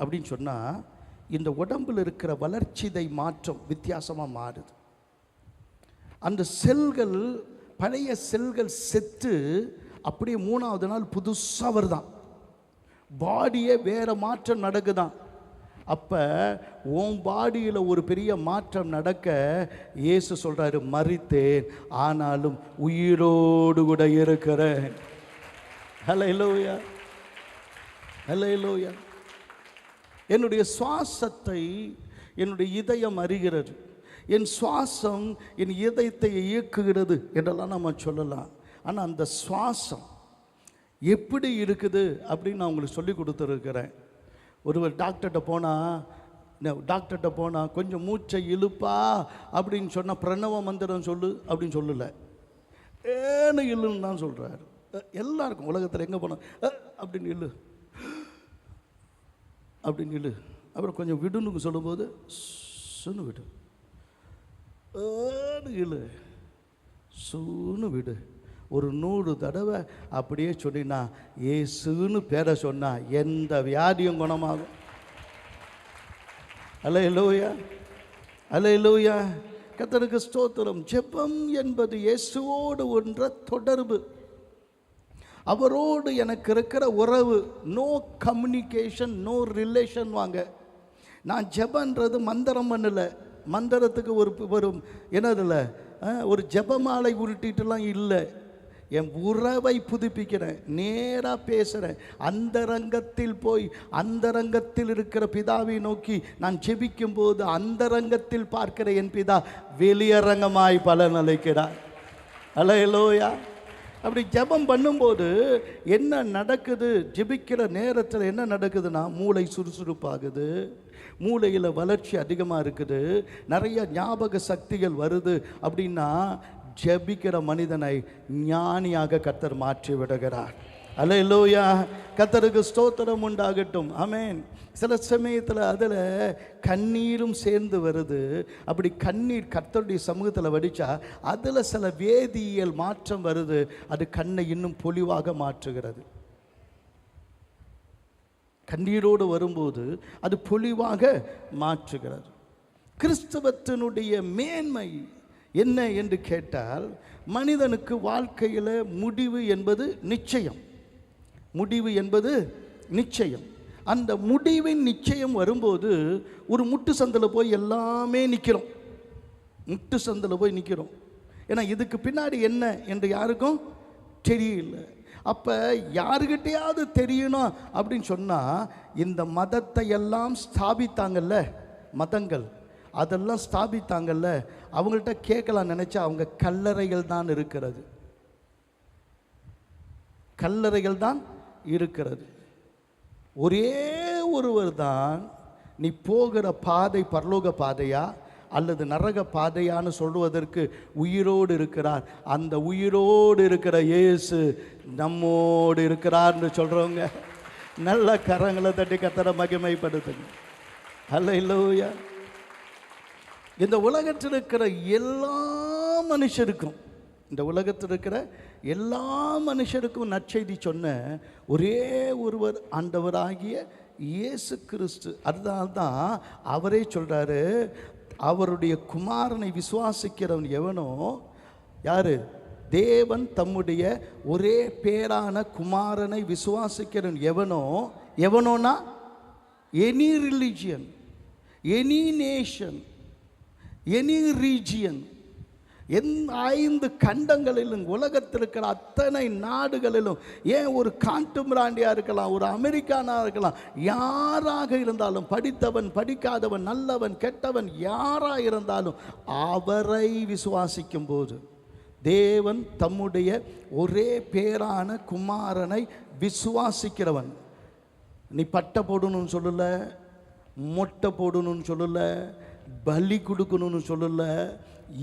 அப்படின்னு சொன்னால், இந்த உடம்பில் இருக்கிற வளர்ச்சிதை மாற்றம் வித்தியாசமாக மாறுது. அந்த செல்கள், பழைய செல்கள் செத்து அப்படியே 3ஆவது நாள் புதுசாக வருதான். பாடியே வேறு மாற்றம் நடக்குதான். அப்போ உன் பாடியில் ஒரு பெரிய மாற்றம் நடக்க இயேசு சொல்கிறாரு, மரித்தேன் ஆனாலும் உயிரோடு கூட இருக்கிறேன். ஹல்லேலூயா, ஹல்லேலூயா. என்னுடைய சுவாசத்தை என்னுடைய இதயம் அறிகிறது. என் சுவாசம் என் இதயத்தை இயக்குகிறது என்றெல்லாம் நம்ம சொல்லலாம். ஆனால் அந்த சுவாசம் எப்படி இருக்குது அப்படின்னு நான் உங்களுக்கு சொல்லி கொடுத்துருக்கிறேன். ஒருவர் டாக்டர்கிட்ட போனால் கொஞ்சம் மூச்சை இழுப்பா அப்படின்னு சொன்னால் பிரணவ மந்திரம் சொல்லு அப்படின்னு சொல்லலை, ஏன்னு இல்லுன்னு தான் சொல்கிறாரு. எல்லாருக்கும் உலகத்தில் எங்கே போனால் அப்படின்னு இல்லை அப்படின்னு இல்லை. அப்புறம் கொஞ்சம் விடுன்னு சொல்லும்போது சுன்னு விடு, ஏன்னு சூன்னு விடு. ஒரு 100 தடவை அப்படியே சொன்னா இயேசுன்னு பேரை சொன்னா எந்த வியாதியும் குணமாகும். அல்லேலூயா, அல்லேலூயா. கர்த்தருக்கு ஸ்தோத்திரம். ஜெபம் என்பது இயேசுவோடு ஒன்ற தொடர்பு, அவரோடு எனக்கு இருக்கிற உறவு. No communication, no relation. வாங்க, நான் ஜெபன்றது மந்திரம் பண்ணலை. மந்திரத்துக்கு ஒரு என்னதில்ல, ஒரு ஜெபமாலை உருட்டிட்டுலாம் இல்லை. என் உறவை புதுப்பிக்கிறேன், நேராக பேசுகிறேன். அந்தரங்கத்தில் போய் அந்தரங்கத்தில் இருக்கிற பிதாவை நோக்கி நான் ஜெபிக்கும் போது அந்தரங்கத்தில் பார்க்கிற என் பிதா வெளியரங்கமாய் பலன் அளிக்கிறார். அல்லேலூயா. அப்படி ஜெபம் பண்ணும்போது என்ன நடக்குது, ஜெபிக்கிற நேரத்தில் என்ன நடக்குதுன்னா, மூளை சுறுசுறுப்பாகுது, மூளையில் வளர்ச்சி அதிகமாக இருக்குது, நிறைய ஞாபக சக்திகள் வருது. அப்படின்னா ஜெபிக்கிற மனிதனை ஞானியாக கர்த்தர் மாற்றி விடுகிறார். அல்லேலூயா. கர்த்தருக்கு ஸ்தோத்திரம் உண்டாகட்டும். ஆமென். சில சமயத்தில் அதில் கண்ணீரும் சேர்ந்து வருது. அப்படி கண்ணீர் கர்த்தருடைய சமூகத்தில் வடித்தா அதில் சில வேதியியல் மாற்றம் வருது. அது கண்ணை இன்னும் பொலிவாக மாற்றுகிறது. கண்ணீரோடு வரும்போது அது பொலிவாக மாற்றுகிறது. கிறிஸ்தவத்தினுடைய மேன்மை என்ன என்று கேட்டால், மனிதனுக்கு வாழ்க்கையில் முடிவு என்பது நிச்சயம். முடிவு என்பது நிச்சயம். அந்த முடிவின் நிச்சயம் வரும்போது ஒரு முட்டு சந்தில் போய் எல்லாமே நிற்கிறோம். முட்டு சந்தில் போய் நிற்கிறோம். ஏன்னா இதுக்கு பின்னாடி என்ன என்று யாருக்கும் தெரியல. அப்போ யாருக்கிட்டையாவது தெரியணும் அப்படின்னு சொன்னால், இந்த மதத்தை எல்லாம் ஸ்தாபித்தாங்கல்ல, மதங்கள் அதெல்லாம் ஸ்தாபித்தாங்கல்ல, அவங்கள்ட்ட கேட்கலாம் நினச்சா அவங்க கல்லறைகள் தான் இருக்கிறது. கல்லறைகள் தான் இருக்கிறது. ஒரே ஒருவர் தான் நீ போகிற பாதை பரலோக பாதையா அல்லது நரக பாதையான்னு சொல்வதற்கு உயிரோடு இருக்கிறார். அந்த உயிரோடு இருக்கிற இயேசு நம்மோடு இருக்கிறார்னு சொல்கிறவங்க நல்ல கரங்களை தட்டி கர்த்தரை மகிமைப்படுத்துங்க. அல்லேலூயா. இந்த உலகத்தில் இருக்கிற எல்லா மனுஷருக்கும், இந்த உலகத்தில் இருக்கிற எல்லா மனுஷருக்கும் நற்செய்தி சொன்ன ஒரே ஒருவர் ஆண்டவராகிய இயேசு கிறிஸ்து. அதனால்தான் அவரே சொல்கிறாரு, அவருடைய குமாரனை விசுவாசிக்கிறவன் எவனோ, யாரு? தேவன் தம்முடைய ஒரே பேரான குமாரனை விசுவாசிக்கிறவன் எவனோ, எவனோனா any religion, any nation, any region, 5 கண்டங்களிலும் உலகத்தில் இருக்கிற அத்தனை நாடுகளிலும், ஏன் ஒரு காட்டுமிராண்டியாக இருக்கலாம், ஒரு அமெரிக்கானாக இருக்கலாம், யாராக இருந்தாலும், படித்தவன் படிக்காதவன் நல்லவன் கெட்டவன் யாராக இருந்தாலும் அவரை விசுவாசிக்கும் போது தேவன் தம்முடைய ஒரே பேரான குமாரனை விசுவாசிக்கிறவன், நீ பட்டை போடணும்னு சொல்லலை, மொட்டை போடணும்னு சொல்லலை, பலி கொடுக்கணும்னு சொல்லலை,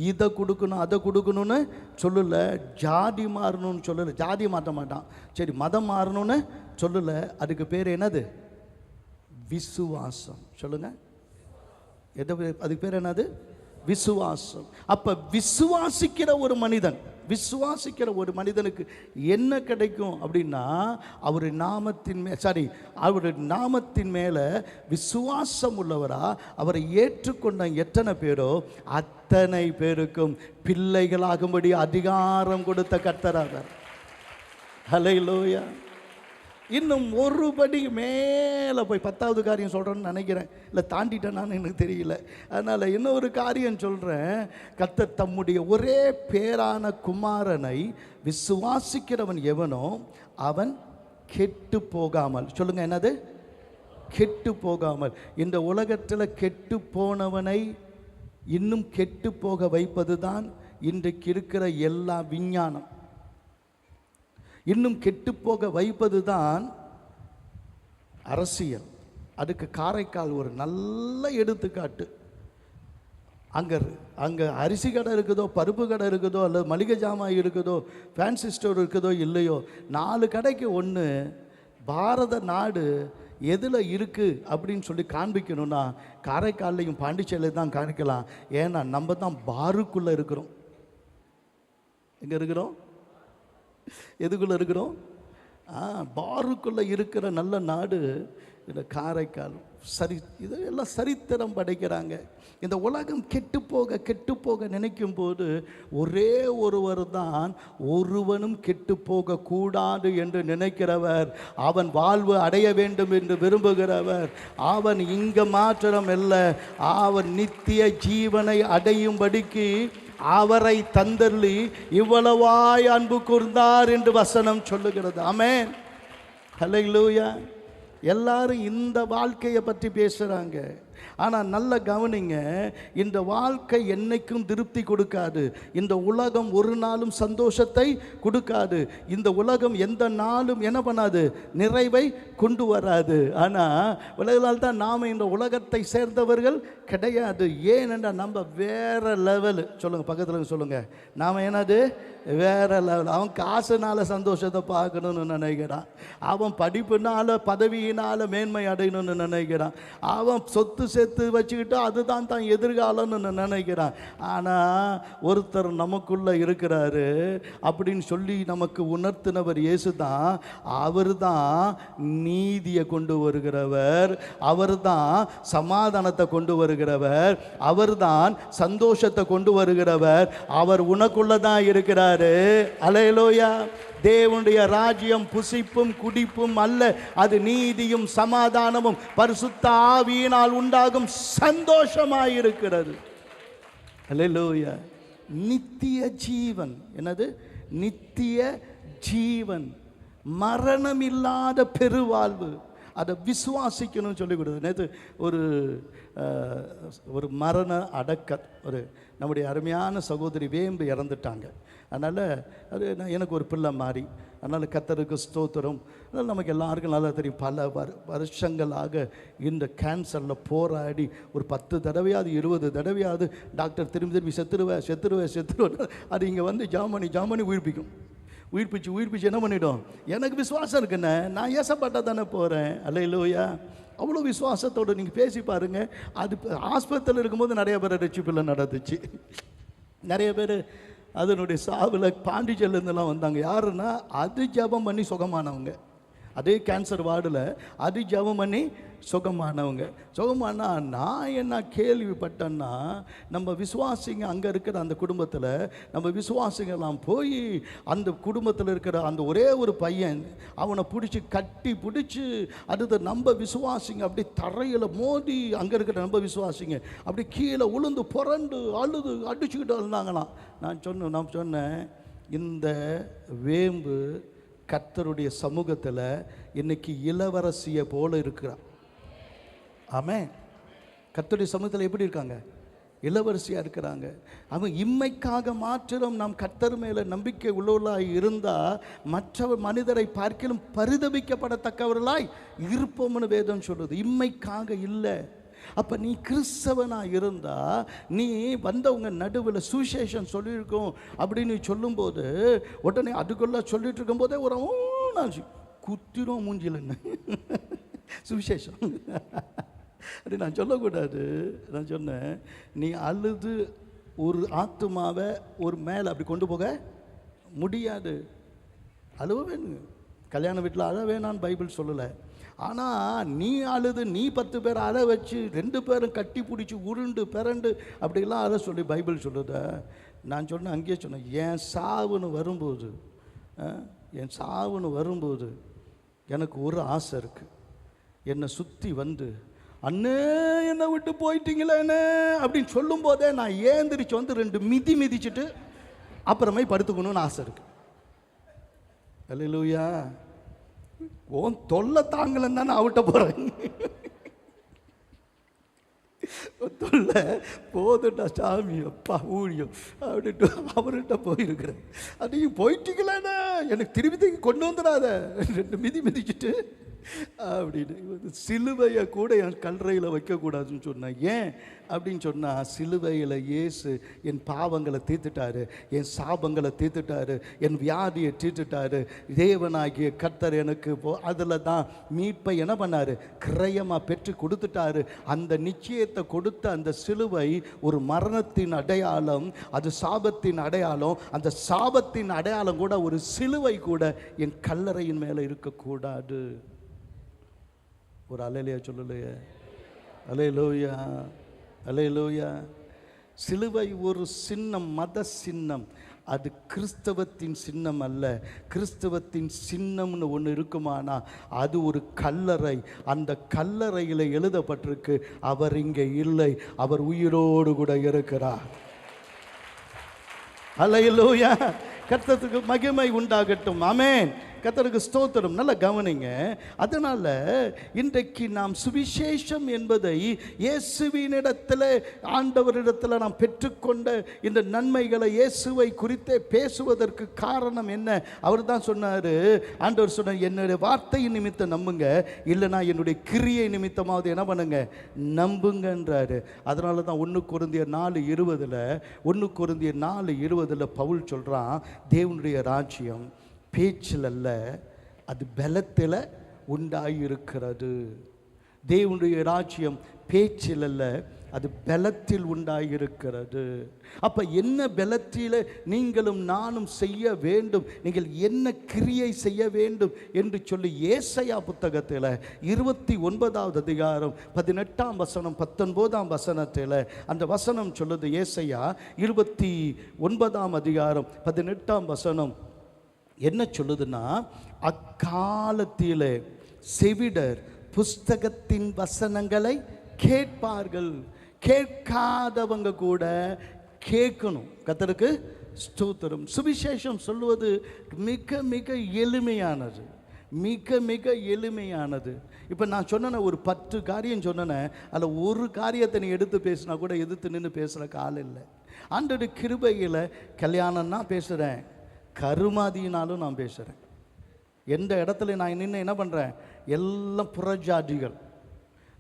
இதை கொடுக்கணும் அதை கொடுக்கணும்னு சொல்லலை, ஜாதி மாறணும்னு சொல்லலை, ஜாதி மாற்ற மாட்டான், சரி மதம் மாறணும்னு சொல்லலை. அதுக்கு பேர் என்னது? விசுவாசம். சொல்லுங்க, அதுக்கு பேர் என்னது? விசுவாசம். அப்ப விசுவாசிக்கிற ஒரு மனிதன், விசுவாசிக்கிற ஒரு மனிதனுக்கு என்ன கிடைக்கும் அப்படின்னா, அவருடைய நாமத்தின் மேலே விசுவாசம் உள்ளவரா அவரை ஏற்றுக்கொண்ட எத்தனை பேரோ அத்தனை பேருக்கும் பிள்ளைகளாகும்படி அதிகாரம் கொடுத்த கர்த்தராக. ஹல்லேலூயா. இன்னும் ஒரு படி மேலே போய் 10வது காரியம் சொல்கிறேன்னு நினைக்கிறேன், இல்லை தாண்டிட்டேனான்னு எனக்கு தெரியல, அதனால் இன்னொரு காரியம் சொல்கிறேன். கர்த்தர் தம்முடைய ஒரே பேரான குமாரனை விசுவாசிக்கிறவன் எவனோ அவன் கெட்டு போகாமல், சொல்லுங்க என்னது? கெட்டு போகாமல். இந்த உலகத்தில் கெட்டு போனவனை இன்னும் கெட்டு போக வைப்பது தான் இன்றைக்கு இருக்கிற எல்லா விஞ்ஞானம். இன்னும் கெட்டுப்போக வைப்பது தான் அரசியல். அதுக்கு காரைக்கால் ஒரு நல்ல எடுத்துக்காட்டு. அங்கே அரிசி கடை இருக்குதோ, பருப்பு கடை இருக்குதோ, அல்லது மளிகை ஜாமான் இருக்குதோ, ஃபேன்சி ஸ்டோர் இருக்குதோ இல்லையோ, 4 கடைக்கு 1 பாரத நாடு எதில் இருக்குது அப்படின்னு சொல்லி காண்பிக்கணும்னா காரைக்கால்லையும் பாண்டிச்சேரியில் தான் காணிக்கலாம். ஏன்னா நம்ம தான் பாருக்குள்ளே இருக்கிறோம். எங்கே இருக்கிறோம்? எதுக்குள்ளே இருக்கிறோம்? பாருக்குள்ளே இருக்கிற நல்ல நாடு இந்த காரைக்கால். சரி, இது எல்லாம் சரித்திரம் படைக்கிறாங்க. இந்த உலகம் கெட்டு போக நினைக்கும் போது ஒரே ஒருவர் தான் ஒருவனும் கெட்டு போக கூடாது என்று நினைக்கிறவர், அவன் வாழ்வு அடைய வேண்டும் என்று விரும்புகிறவர், அவன் இங்கே மாத்திரம் இல்லை, அவன் நித்திய ஜீவனை அடையும்படிக்கு அவரை தந்தள்ளி இவ்வளவாய் அன்பு கூர்ந்தார் என்று வசனம் சொல்லுகிறது. ஆமென். ஹல்லேலூயா. எல்லாரும் இந்த வாழ்க்கையை பற்றி பேசுகிறாங்க. ஆனால் நல்ல கவனிங்க, இந்த வாழ்க்கை என்னைக்கும் திருப்தி கொடுக்காது. இந்த உலகம் ஒரு நாளும் சந்தோஷத்தை கொடுக்காது. இந்த உலகம் எந்த நாளும் என்ன பண்ணாது? நிறைவை கொண்டு வராது. ஆனால் உலகத்தால் தான் நாம் இந்த உலகத்தை சேர்ந்தவர்கள் கிடையாது. ஏனென்றால் நம்ம வேற லெவலு. சொல்லுங்கள், பக்கத்தில் சொல்லுங்கள், நாம் என்னது? வேற லெவல். அவன் காசுனால சந்தோஷத்தை பார்க்கணும்னு நினைக்கிறான், அவன் படிப்புனால பதவியினால் மேன்மை அடையணும்னு நினைக்கிறான், அவன் சொத்து சேர்த்து வச்சுக்கிட்டு அதுதான் தான் எதிர்காலம்னு நினைக்கிறான். ஆனால் ஒருத்தர் நமக்குள்ளே இருக்கிறாரு அப்படின்னு சொல்லி நமக்கு உணர்த்தினவர் இயேசு தான். அவர் தான் நீதியை கொண்டு வருகிறவர், அவர் தான் சமாதானத்தை கொண்டு வருகிறவர், அவர் தான் சந்தோஷத்தை கொண்டு வருகிறவர். அவர் உனக்குள்ள தான் இருக்கிறார். அல்லேலூயா. தேவனுடைய ராஜ்யம் புசிப்பும் குடிப்பும் அல்ல, அது நீதியும் சமாதானமும் பரிசுத்த ஆவியினால் உண்டாகும் சந்தோஷமாயிருக்கிறது. அல்லேலூயா. நித்திய ஜீவன். என்னது? நித்திய ஜீவன், மரணம் இல்லாத பெருவாழ்வு. அதை விசுவாசிக்கணும்னு சொல்லி கொடுக்குது. நேற்று ஒரு மரண ஒரு நம்முடைய அருமையான சகோதரி வேம்பு இறந்துட்டாங்க. அதனால் அது எனக்கு ஒரு பிள்ளை மாறி. அதனால் கர்த்தருக்கு ஸ்தோத்திரம். அதனால் நமக்கு எல்லாருக்கும் நல்லா தெரியும், பல வருஷங்களாக இந்த கேன்சரில் போராடி ஒரு 10 தடவையாவது 20 தடவையாவது டாக்டர் திரும்பி செத்துருவேன். அது இங்கே வந்து ஜாமனி உயிர்ப்பிச்சு என்ன பண்ணிடும்? எனக்கு விசுவாசம் இருக்குண்ணே, நான் ஏசப்பட்டா தானே போகிறேன். அல்லேலூயா. அவ்வளோ விசுவாசத்தோடு நீங்கள் பேசி பாருங்கள். அது ஆஸ்பத்திரியில் இருக்கும்போது நிறைய பேர் ரட்சிப்பில் நடந்துச்சு. நிறைய பேர் அதனுடைய சாவில் பாண்டிச்சேரிலேருந்துலாம் வந்தாங்க. யாருன்னா அது ஜெபம் பண்ணி சுகமானவங்க. அதே கேன்சர் வார்டில் அது ஜெபம் பண்ணி சுகமானா நான் என்ன கேள்விப்பட்டேன்னா, நம்ம விசுவாசிங்க அங்கே இருக்கிற அந்த குடும்பத்தில் நம்ம விசுவாசிங்கெல்லாம் போய் அந்த குடும்பத்தில் இருக்கிற அந்த ஒரே ஒரு பையன் அவனை கட்டி பிடிச்சி அடுத்து நம்ம விசுவாசிங்க அப்படி தரையில் மோதி அங்கே இருக்கிற நம்ம விசுவாசிங்க அப்படி கீழே உளுந்து புரண்டு அழுது அடிச்சுக்கிட்டு இருந்தாங்களாம். நான் சொன்னேன் இந்த வேம்பு கர்த்தருடைய சமூகத்தில் இன்னைக்கு இளவரசியை போல இருக்கிறார். ஆமென். கர்த்தருடைய சமூகத்தில் எப்படி இருக்காங்க? இளவரசியாக இருக்கிறாங்க. அவங்க இம்மைக்காக மாத்திரம் நாம் கர்த்தர் மேலே நம்பிக்கை உள்ளவர்களாய் இருந்தால் மற்ற மனிதரை பார்க்கிலும் பரிதபிக்கப்படத்தக்கவர்களாய் இருப்போம்னு வேதம் சொல்லுது. இம்மைக்காக இல்லை. அப்போ நீ கிறிஸ்தவனாக இருந்தால் நீ வந்தவங்க நடுவில் சுவிசேஷம் சொல்லியிருக்கோம் அப்படின்னு சொல்லும்போது உடனே அதுக்குள்ளே சொல்லிட்டு இருக்கும்போதே ஒரு குத்திரும் மூஞ்சிலன்னு சுவிசேஷம் அப்படி நான் சொல்லக்கூடாது. நான் சொன்னேன், நீ அழுது ஒரு ஆத்துமாவை ஒரு மேலே அப்படி கொண்டு போக முடியாது. அழுவ வேணுங்க. கல்யாண வீட்டில் அழ வேணான்னு பைபிள் சொல்லலை. ஆனால் நீ அழுது நீ 10 பேர் அழ வச்சு 2 பேரும் கட்டி பிடிச்சி உருண்டு பிறண்டு அப்படிலாம் அழ சொல்லி பைபிள் சொல்லுத. நான் சொன்னேன், அங்கேயே சொன்னேன், என் சாவுன்னு வரும்போது எனக்கு ஒரு ஆசை இருக்குது. என்னை சுற்றி வந்து அண்ணே என்னை விட்டு போயிட்டீங்களே அப்படின்னு சொல்லும் போதே நான் ஏந்திரிச்சு வந்து 2 மிதிச்சிட்டு அப்புறமே படுத்துக்கணும்னு ஆசை இருக்குது. அல்லேலூயா. ஓன் தொல்லை தாங்கலன்னு தானே அவட்ட போகிறேன். தொல்லை போதுட்டா சாமி அப்பா ஊழியம் அப்படின்ட்டு அவர்கிட்ட போயிருக்கிறேன். அதையும் போயிட்டீங்களேண்ணா எனக்கு திருப்பி கொண்டு வந்துடாத 2 மிதிச்சிட்டு அப்படின்னு. சிலுவையை கூட என் கல்லறையில் வைக்கக்கூடாதுன்னு சொன்னேன். ஏன் அப்படின்னு சொன்னால், சிலுவையில் இயேசு என் பாவங்களை தீர்த்துட்டாரு, என் சாபங்களை தீர்த்துட்டாரு, என் வியாதியை தீர்த்துட்டாரு. தேவனாகிய கர்த்தர் எனக்கு அதில் தான் மீட்பை என்ன பண்ணார்? கிரயமாக பெற்று கொடுத்துட்டாரு. அந்த நிச்சயத்தை கொடுத்த அந்த சிலுவை ஒரு மரணத்தின் அடையாளம், அது சாபத்தின் அடையாளம். அந்த சாபத்தின் அடையாளம் கூட ஒரு சிலுவை கூட என் கல்லறையின் மேலே இருக்கக்கூடாது. ஒரு அல்லேலூயா சொல்லலையே. அல்லேலூயா, அல்லேலூயா. சிலுவை ஒரு சின்னம், மத சின்னம். அது கிறிஸ்தவத்தின் சின்னம் அல்ல. கிறிஸ்தவத்தின் சின்னம்னு ஒன்று இருக்குமானா அது ஒரு கல்லறை. அந்த கல்லறையில் எழுதப்பட்டிருக்கு, அவர் இங்கே இல்லை, அவர் உயிரோடு கூட இருக்கிறார். அல்லேலூயா. கர்த்தருக்கு மகிமை உண்டாகட்டும். ஆமென். கர்த்தருக்கு ஸ்தோத்திரம். நல்ல கவனிங்க. அதனால் இன்றைக்கு நாம் சுவிசேஷம் என்பதை இயேசுவினிடத்தில், ஆண்டவரிடத்தில் நாம் பெற்றுக்கொண்ட இந்த நன்மைகளை, இயேசுவை குறித்தே பேசுவதற்கு காரணம் என்ன? அவர் தான் சொன்னார், ஆண்டவர் சொன்னார், என்னுடைய வார்த்தையின் நிமித்தம் நம்புங்க, இல்லைனா என்னுடைய கிரியை நிமித்தமாவது என்ன பண்ணுங்க, நம்புங்கன்றாரு. அதனால தான் 1 கொரிந்தியர் 4:20 பவுல் சொல்கிறான், தேவனுடைய ராஜ்யம் பேச்சில் அல்ல, அது பலத்தில் உண்டாயிருக்கிறது. தேவனுடைய ராஜ்யம் பேச்சில் அல்ல, அது பலத்தில் உண்டாயிருக்கிறது. அப்போ என்ன பலத்தில் நீங்களும் நானும் செய்ய வேண்டும், நீங்கள் என்ன கிரியை செய்ய வேண்டும் என்று சொல்லி ஏசாயா புத்தகத்தில் 29வது அதிகாரம் 18ஆம் வசனம் 19ஆம் வசனத்தில் அந்த வசனம் சொல்லுது. ஏசாயா 29ஆம் அதிகாரம் 18ஆம் வசனம், என்ன சொல்லுதுன்னா, அக்காலத்திலே செவிடர் புஸ்தகத்தின் வசனங்களை கேட்பார்கள். கேட்காதவங்க கூட கேட்கணும். கர்த்தருக்கு ஸ்தோத்திரம். சுவிசேஷம் சொல்லுவது மிக மிக எளிமையானது, மிக மிக எளிமையானது. இப்போ நான் சொன்ன ஒரு 10 காரியம் சொன்னேன், அதில் ஒரு காரியத்தை நீ எடுத்து பேசினா கூட எதிர்த்து நின்று பேசுகிற காலம் இல்லை. ஆண்டோட கிருபையில் கல்யாணம்னா பேசுகிறேன், கருமாதினாலும் நான் பேசுகிறேன். எந்த இடத்துல நான் நின்று என்ன பண்ணுறேன், எல்லாம் புறஜாதிகள்.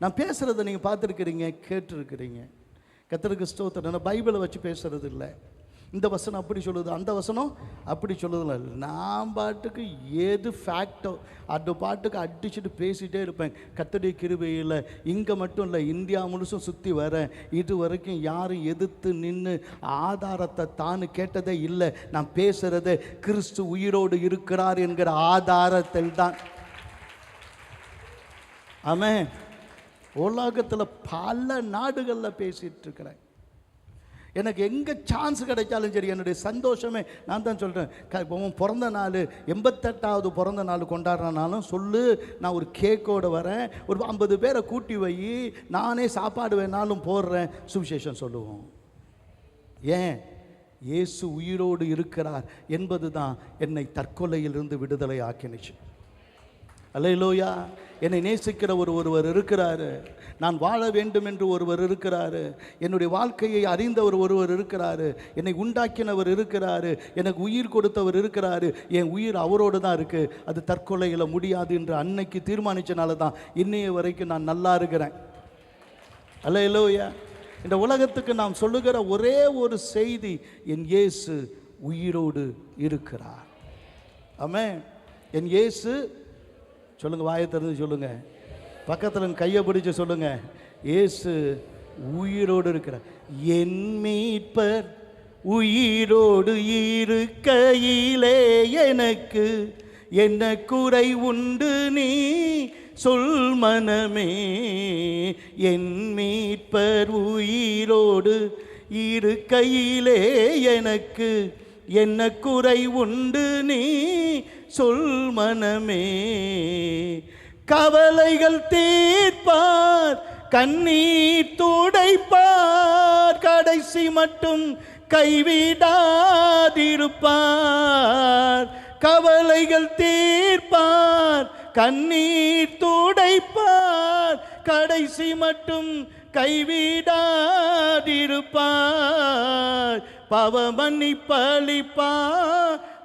நான் பேசுகிறத நீங்கள் பார்த்துருக்கிறீங்க, கேட்டுருக்கிறீங்க. கர்த்தருக்கு ஸ்தோத்திரம். நான் பைபிளை வச்சு பேசுகிறது இல்லை. இந்த வசனம் அப்படி சொல்லுது, அந்த வசனம் அப்படி சொல்லுதில்ல. நான் பாட்டுக்கு எது ஃபேக்டோ அது பாட்டுக்கு அடிச்சுட்டு பேசிகிட்டே இருப்பேன். கர்த்தருடைய கிருபையில் இங்கே மட்டும் இல்லை, இந்தியா முழுசும் சுற்றி வரேன். இது வரைக்கும் யாரும் எதிர்த்து நின்று ஆதாரத்தை தானு கேட்டதே இல்லை. நான் பேசுகிறத கிறிஸ்து உயிரோடு இருக்கிறார் என்கிற ஆதாரத்தில் தான். ஆமென். உலகத்தில் பல நாடுகளில் பேசிகிட்டு இருக்கிறேன். எனக்கு எங்கே சான்ஸ் கிடைச்சாலும் சரி, என்னுடைய சந்தோஷமே. நான் தான் சொல்கிறேன், இப்போ பிறந்த நாள் 88வது பிறந்த நாள் கொண்டாடுறனாலும் சொல்லு, நான் ஒரு கேக்கோடு வரேன், ஒரு 50 பேரை கூட்டி வை, நானே சாப்பாடு வேணாலும் போடுறேன், சுவிசேஷம் சொல்லுவோம். ஏன்? இயேசு உயிரோடு இருக்கிறார் என்பது தான் என்னை தற்கொலையிலிருந்து விடுதலை ஆக்கினுச்சு. அல்லேலூயா. என்னை நேசிக்கிற ஒருவர் இருக்கிறாரு, நான் வாழ வேண்டும் என்று ஒருவர் இருக்கிறாரு, என்னுடைய வாழ்க்கையை அறிந்தவர் ஒருவர் இருக்கிறாரு, என்னை உண்டாக்கினவர் இருக்கிறாரு, எனக்கு உயிர் கொடுத்தவர் இருக்கிறாரு. என் உயிர் அவரோடு தான் இருக்குது. அது தற்கொலையில் முடியாது என்று அன்னைக்கு தீர்மானித்தனால தான் இன்னைய வரைக்கும் நான் நல்லா இருக்கிறேன். அல்லேலூயா. இந்த உலகத்துக்கு நாம் சொல்லுகிற ஒரே ஒரு செய்தி, என் இயேசு உயிரோடு இருக்கிறார். ஆமென். என் இயேசு, சொல்லுங்க, வாயை திறந்து சொல்லுங்க, பக்கத்தில் கையை பிடிச்சு சொல்லுங்க, இயேசு உயிரோடு இருக்கிறார். என் மீட்பர் உயிரோடு இருக்கையிலே எனக்கு என்ன குறை உண்டு நீ சொல் மனமே. என் மீட்பர் உயிரோடு இருக்கையிலே எனக்கு என்ன குறை உண்டு நீ சொல் மனமே. கவலைகள் தீர்ப்பார், கண்ணீர் துடைப்பார், கடைசி மட்டும் கைவிடாதிருப்பார். கவலைகள் தீர்ப்பார், கண்ணீர் துடைப்பார், கடைசி மட்டும் கைவிடாதிருப்பார். பாவமன்னிப்பளிப்பார்,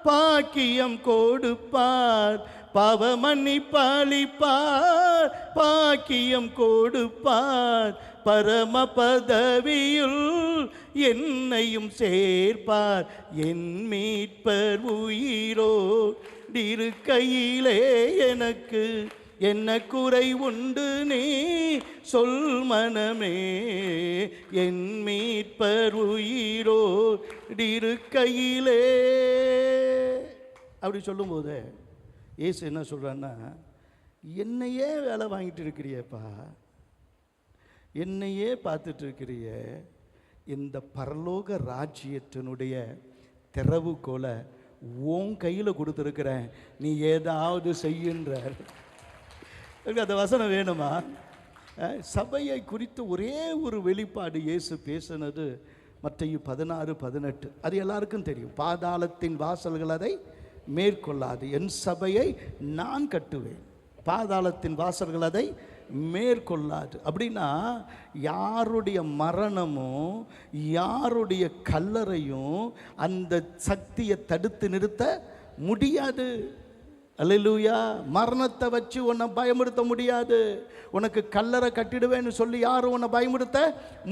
பாக்கியம் கொடுப்பார். பாவமன்னிப்பளிப்பார், பாக்கியம் கொடுப்பார். பரம பதவியுள் என்னையும் சேர்ப்பார். என் மீட்பர் உயிரோடு இருக்கையிலே எனக்கு என்ன குறை உண்டு நீ சொல் மனமே. என் மீட்பர் உயிரோடு இருக்கையிலே. அப்படி சொல்லும்போது இயேசு என்ன சொல்கிறான்னா, என்னையே வேலை வாங்கிட்டு இருக்கிறியப்பா, என்னையே பார்த்துட்டு இருக்கிறிய, இந்த பரலோக ராஜ்யத்தினுடைய திறவுகோலை உன் கையில் கொடுத்துருக்கிறேன், நீ ஏதாவது செய்யுன்றார். அந்த வசனம் வேணுமா? சபையை குறித்து ஒரே ஒரு வெளிப்பாடு இயேசு பேசினது மத்தேயு 16:18. அது எல்லாருக்கும் தெரியும். பாதாளத்தின் வாசல்கள் அதை மேற்கொள்ளாது, என் சபையை நான் கட்டுவேன், பாதாளத்தின் வாசல்கள் அதை மேற்கொள்ளாது. அப்படின்னா யாருடைய மரணமும் யாருடைய கல்லறையும் அந்த சக்தியை தடுத்து நிறுத்த முடியாது. அல்லேலூயா. மரணத்தை வச்சு உன்னை பயமுறுத்த முடியாது. உனக்கு கல்லறை கட்டிடுவேன்னு சொல்லி யாரும் உன்னை பயமுறுத்த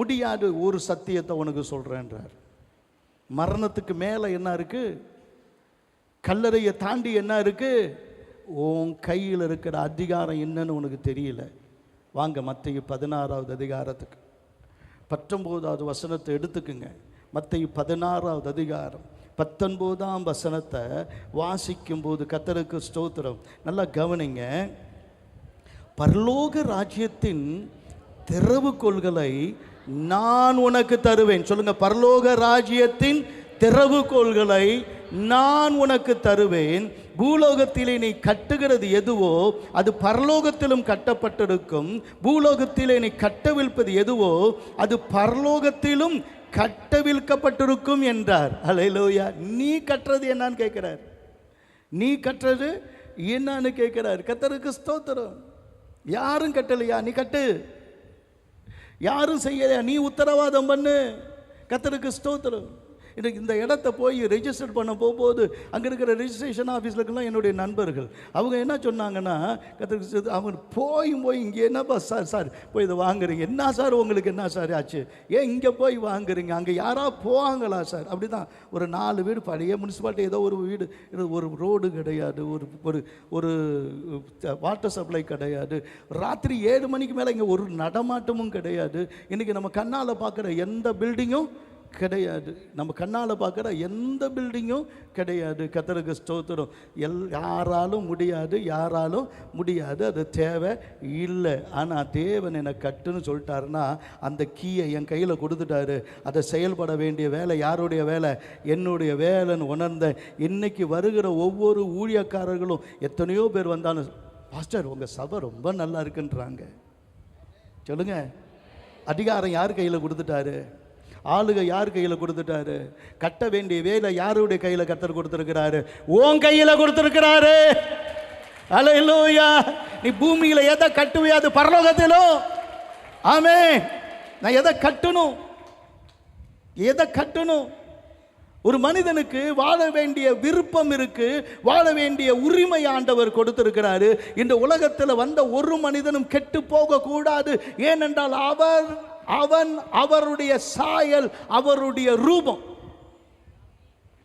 முடியாது. ஒரு சத்தியத்தை உனக்கு சொல்கிறேன்றார். மரணத்துக்கு மேலே என்ன இருக்குது? கல்லறையை தாண்டி என்ன இருக்குது? உன் கையில் இருக்கிற அதிகாரம் என்னன்னு உனக்கு தெரியல. வாங்க மத்தேயு 16வது அதிகாரத்துக்கு 19வது வசனத்தை எடுத்துக்குங்க. மத்தேயு 16வது அதிகாரம் 19ஆம் வசனத்தை வாசிக்கும்போது, கர்த்தருக்கு ஸ்தோத்திரம், நல்லா கவனிங்க. பரலோக ராஜ்யத்தின் திறவுகோல்களை நான் உனக்கு தருவேன். சொல்லுங்க, பரலோக ராஜ்யத்தின் திறவுகோல்களை நான் உனக்கு தருவேன். பூலோகத்திலே நீ கட்டுகிறது எதுவோ அது பரலோகத்திலும் கட்டப்பட்டிருக்கும். பூலோகத்திலே நீ கட்டவிழ்ப்பது எதுவோ அது பரலோகத்திலும் கட்டவிழ்க்கப்பட்டிருக்கும் என்றார். அல்லேலூயா. நீ கட்டுறது என்னன்னு கேட்கிறார். நீ கட்டுறது என்னன்னு கேட்கிறார். கர்த்தருக்கு ஸ்தோத்திரம். யாரும் கட்டலையா? நீ கட்டு. யாரும் செய்யலையா? நீ உத்தரவாதம் பண்ணு. கர்த்தருக்கு ஸ்தோத்திரம். எனக்கு இந்த இடத்த போய் ரெஜிஸ்டர் பண்ண போகும்போது அங்கே இருக்கிற ரெஜிஸ்ட்ரேஷன் ஆஃபீஸில் என்னுடைய நண்பர்கள் அவங்க என்ன சொன்னாங்கன்னா, கர்த்தருக்கு அவங்க போய் இங்கே என்னப்பா சார் போய் இதை வாங்குறீங்க, என்ன சார் உங்களுக்கு என்ன சார் ஆச்சு, ஏன் இங்கே போய் வாங்குறீங்க, அங்கே யாராவது போவாங்களா சார்? அப்படி தான் ஒரு 4 வீடு பழைய முனிசிபாலிட்டி ஏதோ ஒரு வீடு, ஒரு ரோடு கிடையாது, ஒரு ஒரு வாட்டர் சப்ளை கிடையாது, ராத்திரி 7 மணிக்கு மேலே இங்கே ஒரு நடமாட்டமும் கிடையாது. இன்றைக்கி நம்ம கண்ணால் பார்க்குற எந்த பில்டிங்கும் கிடையாது. நம்ம கண்ணால் பார்க்குற எந்த பில்டிங்கும் கிடையாது. கர்த்தருக்கு ஸ்தோத்திரம். யாராலும் முடியாது. அது தேவை இல்லை. ஆனால் தேவன் என்னை கட்டுன்னு சொல்லிட்டாருன்னா அந்த கீயை என் கையில் கொடுத்துட்டாரு. அதை செயல்பட வேண்டிய வேலை யாருடைய வேலை? என்னுடைய வேலைன்னு உணர்ந்த இன்னைக்கு வருகிற ஒவ்வொரு ஊழியக்காரர்களும் எத்தனையோ பேர் வந்தாலும், பாஸ்டர் உங்கள் சபை ரொம்ப நல்லா இருக்குன்றாங்க. சொல்லுங்க, அதிகாரம் யார் கையில் கொடுத்துட்டாரு? ஆளுக யார் கையில் கொடுத்துட்டாரு? கட்ட வேண்டிய வேலை யாருடைய கையில் கர்த்தர் கொடுத்திருக்கிறாரு? உன் கையில் கொடுத்திருக்கிறாரு. அல்லேலூயா. நீ பூமியில எதை கட்டுவியோ அது பரலோகத்திலும். ஆமென். நான் எதை கட்டணும்? ஒரு மனிதனுக்கு வாழ வேண்டிய விருப்பம் இருக்கு, வாழ வேண்டிய உரிமை ஆண்டவர் கொடுத்திருக்கிறாரு. இந்த உலகத்தில் வந்த ஒரு மனிதனும் கெட்டு போக கூடாது. ஏனென்றால் அவன் அவருடைய சாயல், அவருடைய ரூபம்.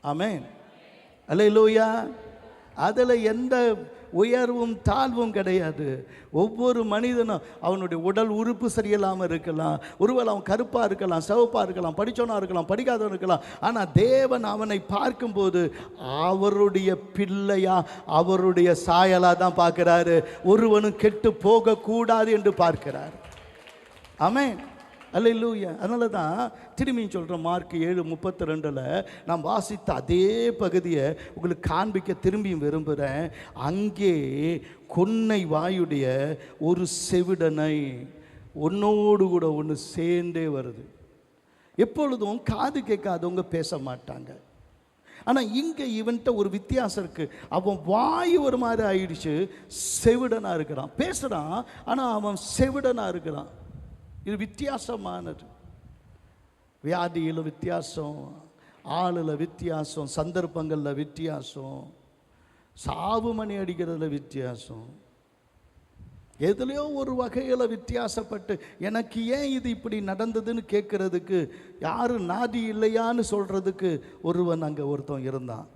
ஆமென். அல்லேலூயா. அதில் எந்த உயர்வும் தாழ்வும் கிடையாது. ஒவ்வொரு மனிதனும் அவனுடைய உடல் உறுப்பு சரியில்லாமல் இருக்கலாம், ஒருவேளை அவன் கருப்பாக இருக்கலாம், சிவப்பாக இருக்கலாம், படித்தவனாக இருக்கலாம், படிக்காதவன் இருக்கலாம். ஆனால் தேவன் அவனை பார்க்கும்போது அவருடைய பிள்ளையா, அவருடைய சாயலாக தான் பார்க்கிறாரு. ஒருவனும் கெட்டு போகக்கூடாது என்று பார்க்கிறார். ஆமென். அல்லேலூயா. அதனால தான் திரும்பி சொல்கிறோம், மார்க் 7:32 நான் வாசித்த அதே பகுதியை உங்களுக்கு காண்பிக்க திரும்பியும் விரும்புகிறேன். அங்கே கொன்னை வாயுடைய ஒரு செவிடனை ஒன்னோடு கூட ஒன்று சேர்ந்தே வருது. எப்பொழுதும் காது கேட்காதவங்க பேச மாட்டாங்க. ஆனால் இங்கே இவன்கிட்ட ஒரு வித்தியாசம் இருக்குது. அவன் வாயு ஒரு மாதிரி ஆயிடுச்சு, செவிடனாக இருக்கிறான். பேசுகிறான், ஆனால் அவன் செவிடனாக இருக்கிறான். இது வித்தியாசமானது. வியாதியில் வித்தியாசம், ஆளில் வித்தியாசம், சந்தர்ப்பங்களில் வித்தியாசம், சாவு மணி அடிக்கிறதுல வித்தியாசம், எதுலையோ ஒரு வகையில் வித்தியாசப்பட்டு எனக்கு ஏன் இது இப்படி நடந்ததுன்னு கேட்குறதுக்கு யாரும் நாதி இல்லையான்னு சொல்கிறதுக்கு ஒருத்தன் இருந்தான்.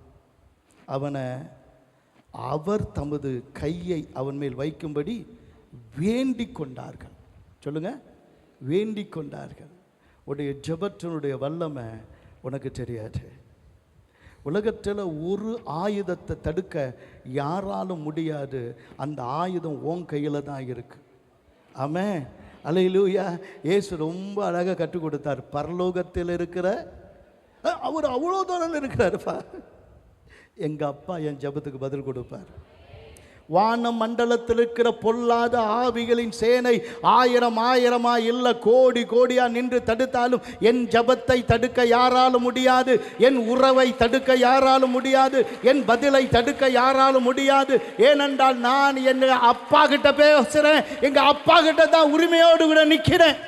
அவனை அவர் தமது கையை அவன் மேல் வைக்கும்படி வேண்டிக் கொண்டார்கள். சொல்லுங்க, வேண்டிக் கொண்டார்கள். உடைய ஜெபத்தினுடைய வல்லமை உனக்கு தெரியாது. உலகத்தில் ஒரு ஆயுதத்தை தடுக்க யாராலும் முடியாது. அந்த ஆயுதம் உன் கையில் தான் இருக்கு. ஆமென். அல்லேலூயா. இயேசு ரொம்ப அழகாக கற்றுக் கொடுத்தார். பரலோகத்தில் இருக்கிற அவர் அவ்வளோ தூரம் இருக்கிறாருப்பா. எங்கள் அப்பா என் ஜெபத்துக்கு பதில் கொடுப்பார். வான மண்டலத்தில் இருக்கிற பொல்லாத ஆவிகளின் சேனை 1000 இல்லை, கோடியா நின்று தடுத்தாலும் என் ஜபத்தை தடுக்க யாராலும் முடியாது. என் உறவை தடுக்க யாராலும் முடியாது. என் பதிலை தடுக்க யாராலும் முடியாது. ஏனென்றால் நான் என் அப்பா கிட்ட பேசுறேன், எங்க அப்பா கிட்ட தான் உரிமையோடு கூட நிற்கிறேன்.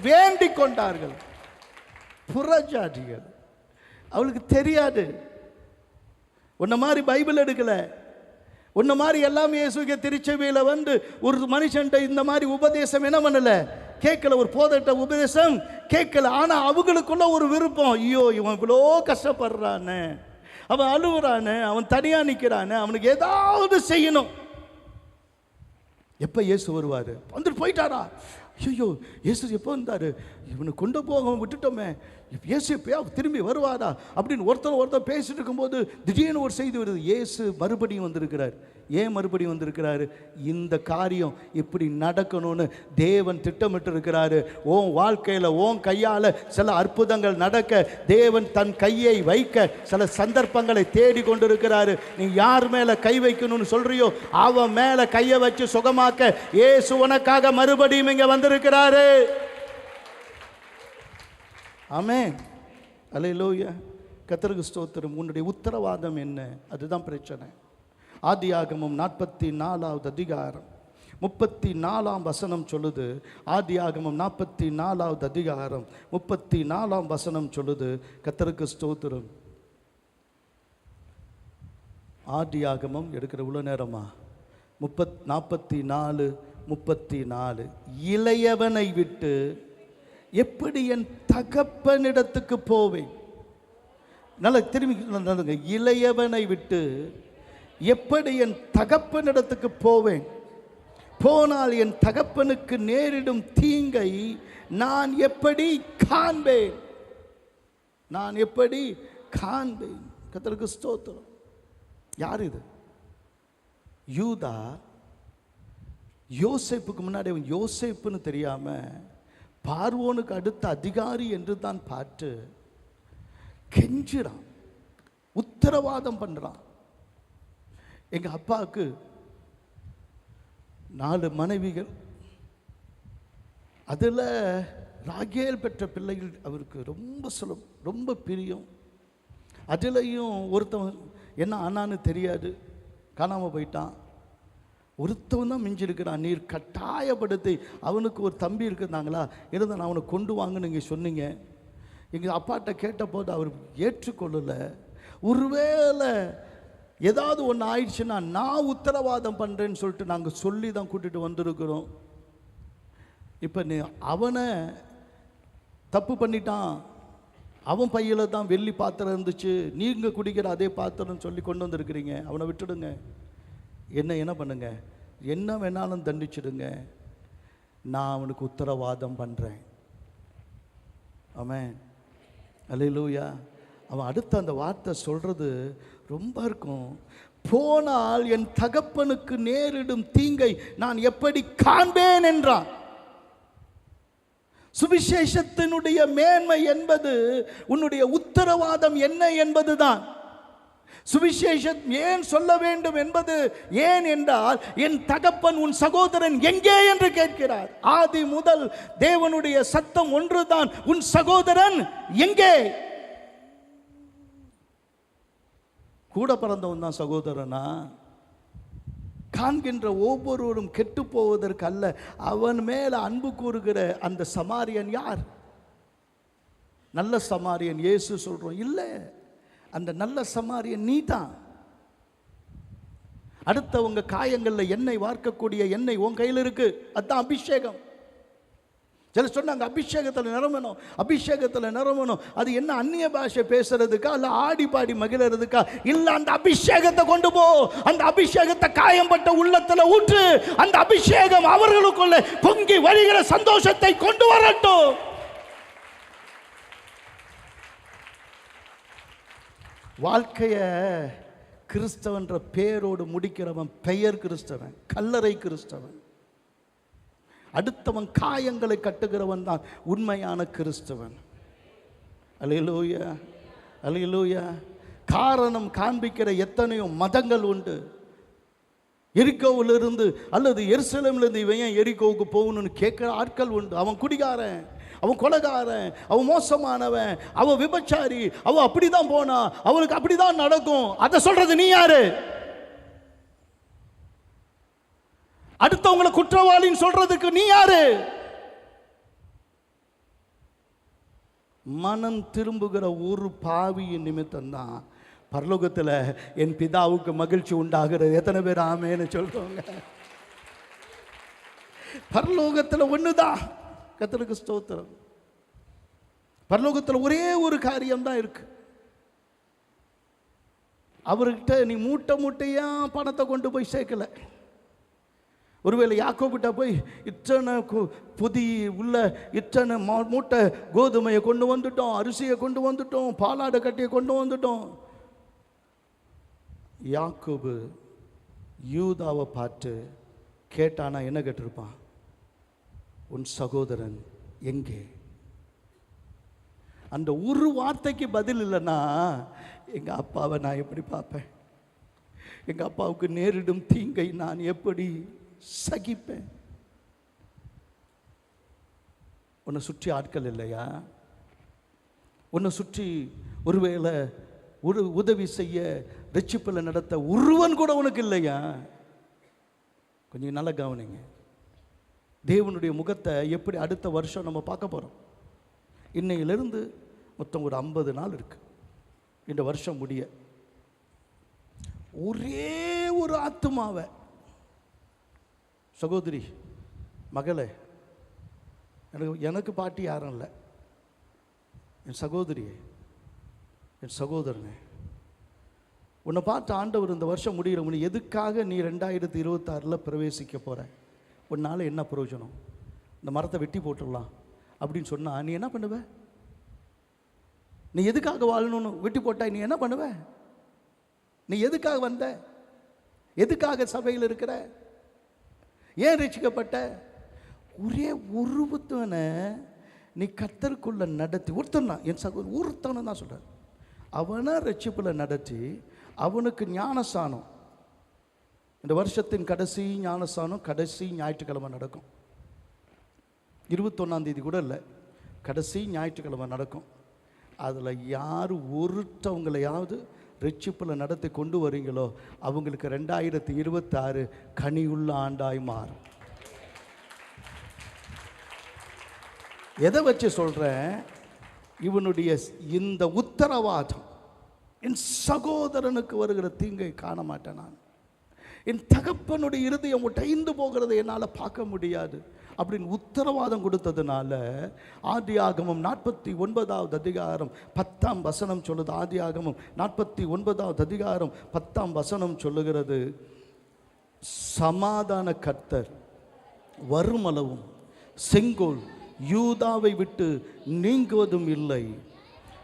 வேண்டிக் கொண்டார்கள். புறஜாதிகள், அவளுக்கு தெரியாது. உன்ன மாதிரி பைபிள் எடுக்கல, உன்ன மாதிரி எல்லாமே இயேசுக்கு திருச்சபையில் வந்து ஒரு மனுஷன்ட்ட இந்த மாதிரி உபதேசம் என்ன பண்ணல, கேட்கல. ஒரு போதட்ட உபதேசம் கேட்கல. ஆனால் அவங்களுக்குள்ள ஒரு விருப்பம், ஐயோ இவன் இவ்வளோ கஷ்டப்படுறானே, அவன் அழுகுறானே, அவன் தனியாக நிற்கிறானே, அவனுக்கு ஏதாவது செய்யணும். எப்போ இயேசு வருவார்? வந்துட்டு போயிட்டாரா? ஐயோ இயேசு எப்போ வந்தார்? இவனை கொண்டு போக விட்டுட்டோமே, இயேசு எப்பயா திரும்பி வருவாரா அப்படின்னு ஒருத்தர் பேசிட்டு இருக்கும்போது திடீர்னு ஒரு செய்தி வருது, இயேசு மறுபடியும் வந்திருக்கிறார். ஏன் மறுபடியும் வந்திருக்கிறாரு? இந்த காரியம் இப்படி நடக்கணும்னு தேவன் திட்டமிட்டு இருக்கிறாரு. உன் வாழ்க்கையில் உன் கையால் சில அற்புதங்கள் நடக்க தேவன் தன் கையை வைக்க சில சந்தர்ப்பங்களை தேடி கொண்டிருக்கிறாரு. நீ யார் மேலே கை வைக்கணும்னு சொல்றியோ அவன் மேலே கையை வச்சு சுகமாக்க இயேசு உனக்காக மறுபடியும் இங்கே வந்திருக்கிறாரு. ஆமென், அல்லேலூயா. கர்த்தருக்கு ஸ்தோத்திரம். உன்னுடைய உத்தரவாதம் என்ன? அதுதான் பிரச்சனை. ஆதியாகமம் 44வது அதிகாரம் 34ஆம் வசனம் சொல்லுது. ஆதியாகமம் 44வது அதிகாரம் 34ஆம் வசனம் சொல்லுது. கர்த்தருக்கு ஸ்தோத்திரம். ஆதியாகமம் எடுக்கிற இவ்வளோ நேரமா? 44:34. இளையவனை விட்டு எப்படி என் தகப்பனிடத்துக்கு போவேன்? நல்ல திரும்பி நல்லதுங்க. இளையவனை விட்டு எப்படி என் தகப்பனிடத்துக்கு போவேன்? போனால் என் தகப்பனுக்கு நேரிடும் தீங்கை நான் எப்படி காண்பேன்? நான் எப்படி காண்பேன்? கர்த்தருக்கு ஸ்தோத்திரம். யார் இது? யூதா யோசேப்புக்கு முன்னாடி அவன் யோசேப்புன்னு தெரியாம பார்வோனுக்கு அடுத்த அதிகாரி என்று தான் பார்த்து கெஞ்சிறான், உத்தரவாதம் பண்றான். எங்க அப்பாவுக்கு 4 மனைவிகள், அதில் ராகேல் பெற்ற பிள்ளைகள் அவருக்கு ரொம்ப சுலம், ரொம்ப பிரியம். அதுலேயும் ஒருத்தவன் என்ன ஆனான்னு தெரியாது, காணாமல் போயிட்டான். ஒருத்தவன் தான் மிஞ்சிருக்கிறான். நீர் கட்டாயப்படுத்தி, அவனுக்கு ஒரு தம்பி இருக்குதாங்களா, இருந்தால் நான் அவனை கொண்டு வாங்கன்னு நீங்கள் சொன்னீங்க. எங்கள் அப்பாட்ட கேட்டபோது அவர் ஏற்றுக்கொள்ளலை. ஒருவேளை ஏதாவது ஒன்று ஆயிடுச்சுன்னா நான் உத்தரவாதம் பண்ணுறேன்னு சொல்லிட்டு நாங்கள் சொல்லி தான் கூட்டிகிட்டு வந்திருக்கிறோம். இப்போ நீ அவனை தப்பு பண்ணிட்டான், அவன் பையில் தான் வெள்ளி பாத்திரம் இருந்துச்சு, நீங்கள் குடிக்கிற அதே பாத்திரம்னு சொல்லி கொண்டு வந்திருக்கிறீங்க. அவனை விட்டுடுங்க. என்ன பண்ணுங்க, என்ன வேணாலும் தண்டிச்சிடுங்க, நான் அவனுக்கு உத்தரவாதம் பண்ணுறேன். ஆமென், அல்லேலூயா. அவன் அடுத்த அந்த வார்த்தை சொல்கிறது ரொம்ப இருக்கும். போனால் என் தகப்பனுக்கு நேரிடும் தீங்கை நான் எப்படி காண்பேன் என்றான். சுவிசேஷத்தினுடைய மேன்மை என்பது உன்னுடைய உத்தரவாதம் என்ன என்பதுதான். சுவிசேஷம் ஏன் சொல்ல வேண்டும் என்பது ஏன் என்றால், என் தகப்பன் உன் சகோதரன் எங்கே என்று கேட்கிறார். ஆதி முதல் தேவனுடைய சத்தம் ஒன்றுதான், உன் சகோதரன் எங்கே? கூட பிறந்தவன் தான் சகோதரனா? காண்கின்ற ஒவ்வொருவரும் கெட்டு போவதற்கு அல்ல, அவன் மேல அன்பு கூறுகிற அந்த சமாரியன் யார்? நல்ல சமாரியன் இயேசு சொல்றோம் இல்லை, அந்த நல்ல சமாரியன் நீ தான். அடுத்தவங்க காயங்கள்ல எண்ணெய் வார்க்கக்கூடிய எண்ணெய் உன் கையில் இருக்கு, அதுதான் அபிஷேகம். சில சொன்னாங்க அபிஷேகத்தில் நிரம்பணும், அபிஷேகத்தில் நிரம்பணும். அது என்ன, அந்நிய பாஷை பேசுறதுக்கா இல்லை ஆடி பாடி மகிழறதுக்கா? இல்லை, அந்த அபிஷேகத்தை கொண்டு போ, அந்த அபிஷேகத்தை காயம்பட்ட உள்ளத்தில் ஊற்று. அந்த அபிஷேகம் அவர்களுக்குள்ள பொங்கி வருகிற சந்தோஷத்தை கொண்டு வரட்டும். வாழ்க்கைய கிறிஸ்தவன்ற பேரோடு முடிக்கிறவன் பெயர் கிறிஸ்தவன், கல்லறை கிறிஸ்தவன். அடுத்தவன் காயங்களை கட்டுகிறவன் தான் உண்மையான கிறிஸ்தவன். அல்லேலூயா, அல்லேலூயா. காரணம் காண்பிக்கிற எத்தனையோ மதங்கள் உண்டு. எரிகோவிலிருந்து அல்லது எருசலேமிலிருந்து இவன் ஏன் எரிகோவுக்கு போகணும்னு கேட்குற ஆட்கள் உண்டு. அவன் குடிகாரன், அவன் கொலைகாரன், அவன் மோசமானவன், அவன் விபச்சாரி, அவன் அப்படிதான் போனா, அவனுக்கு அப்படிதான் நடக்கும். அதை சொல்றது நீ யாரு? அடுத்தவங்களை குற்றவாளின்னு சொல்றதுக்கு நீ யாரு? மனம் திரும்புகிற ஒரு பாவியின் நிமித்தம் தான் பரலோகத்தில் என் பிதாவுக்கு மகிழ்ச்சி உண்டாகிறது. எத்தனை பேர் ஆமேன்னு சொல்றவங்க? பரலோகத்தில் ஒண்ணுதான். கர்த்தருக்கு ஸ்தோத்திரம். பரலோகத்தில் ஒரே ஒரு காரியம் தான் இருக்கு. அவர்கிட்ட நீ மூட்டை மூட்டையா பணத்தை கொண்டு போய் சேர்க்கல. ஒருவேளை யாக்கோபிட்ட போய் இத்தனை புதி உள்ள இத்தனை மூட்டை கோதுமையை கொண்டு வந்துட்டோம், அரிசியை கொண்டு வந்துட்டோம், பாலாடை கட்டியை கொண்டு வந்துட்டோம். யாக்கோபு யூதாவை பார்த்து கேட்டானா என்ன கேட்டிருப்பான்? உன் சகோதரன் எங்கே? அந்த ஒரு வார்த்தைக்கு பதில் இல்லைன்னா எங்கள் அப்பாவை நான் எப்படி பார்ப்பேன்? எங்கள் அப்பாவுக்கு நேரிடும் தீங்கை நான் எப்படி சகிப்பேன்? உன்னை சுற்றி ஆட்கள் இல்லையா? உன்னை சுற்றி ஒருவேளை ஒரு உதவி செய்ய, ரட்சிப்பில் நடத்த ஒருவன் கூட உனக்கு இல்லையா? கொஞ்சம் நல்லா கவனிங்க. தேவனுடைய முகத்தை எப்படி அடுத்த வருஷம் நம்ம பார்க்க போகிறோம். இன்னையிலிருந்து மொத்தம் ஒரு 50 நாள் இருக்கு இந்த வருஷம் முடிய. ஒரே ஒரு ஆத்துமாவை, சகோதரி மகளே, எனக்கு பாட்டி யாரும் இல்லை, என் சகோதரியே, என் சகோதரனே, உன்னை பார்த்து ஆண்டவர் இந்த வருஷம் முடிகிற முடி எதுக்காக நீ 2026 பிரவேசிக்க போகிற? உன்னால் என்ன பிரயோஜனம்? இந்த மரத்தை வெட்டி போட்டுடலாம் அப்படின்னு சொன்னால் நீ என்ன பண்ணுவ? நீ எதுக்காக வாழணும்னு வெட்டி போட்டாய், நீ என்ன பண்ணுவ? நீ எதுக்காக வந்த? எதுக்காக சபையில் இருக்கிற? ஏன் ரட்சிக்கப்பட்ட? ஒரே ஒருத்தனை நீ கர்த்தருக்குள்ள நடத்தி, ஒருத்தனா என் சகோதரன் ஒருத்தனை தான் சொல்கிறேன், அவனை ரட்சிப்பில் நடத்தி அவனுக்கு ஞானஸ்தானம், இந்த வருஷத்தின் கடைசி ஞானஸ்தானம் கடைசி ஞாயிற்றுக்கிழமை நடக்கும். 21ஆம் தேதி கூட இல்லை, கடைசி ஞாயிற்றுக்கிழமை நடக்கும். அதில் யார் ஒருத்தவங்களையாவது ரட்சிப்பில் நடத்தி கொண்டு வரீங்களோ அவங்களுக்கு 2026 கனியுள்ள ஆண்டாய் மாறும். எதை வச்சு சொல்கிறேன்? இவனுடைய இந்த உத்தரவாதம், என் சகோதரனுக்கு வருகிற தீங்கை காண மாட்டேன் நான், என் தகப்பனுடைய இருதயம் உடைந்து போகிறதை என்னால் பார்க்க முடியாது அப்படின்னு உத்தரவாதம் கொடுத்ததுனால ஆதியாகமம் 49வது அதிகாரம் 10ஆம் வசனம் சொல்லுது. ஆதியாகமம் 49வது அதிகாரம் 10ஆம் வசனம் சொல்லுகிறது, சமாதான கர்த்தர் வருமளவும் செங்கோல் யூதாவை விட்டு நீங்குவதும் இல்லை,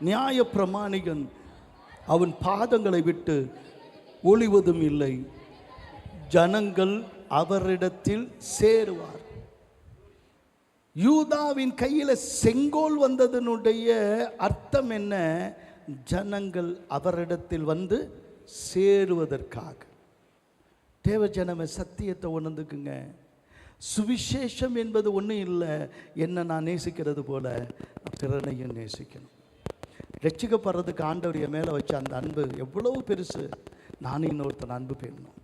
நியாய பிரமாணிகன் அவன் பாதங்களை விட்டு ஒளிவதும் இல்லை, ஜனங்கள் அவரிடத்தில் சேருவார். யூதாவின் கையில் செங்கோல் வந்ததனுடைய அர்த்தம் என்ன? ஜனங்கள் அவரிடத்தில் வந்து சேருவதற்காக. தேவ ஜனமே, சத்தியத்தை உணர்ந்துக்குங்க. சுவிசேஷம் என்பது ஒன்றும் இல்லை, என்ன நான் நேசிக்கிறது போல பிறனையும் நேசிக்கணும். ரட்சிக்கப்படுறதுக்கு ஆண்டவர் என் மேலே வச்ச அந்த அன்பு எவ்வளவு பெருசு. நானும் இன்னொருத்தனை அன்பு பெறணும்.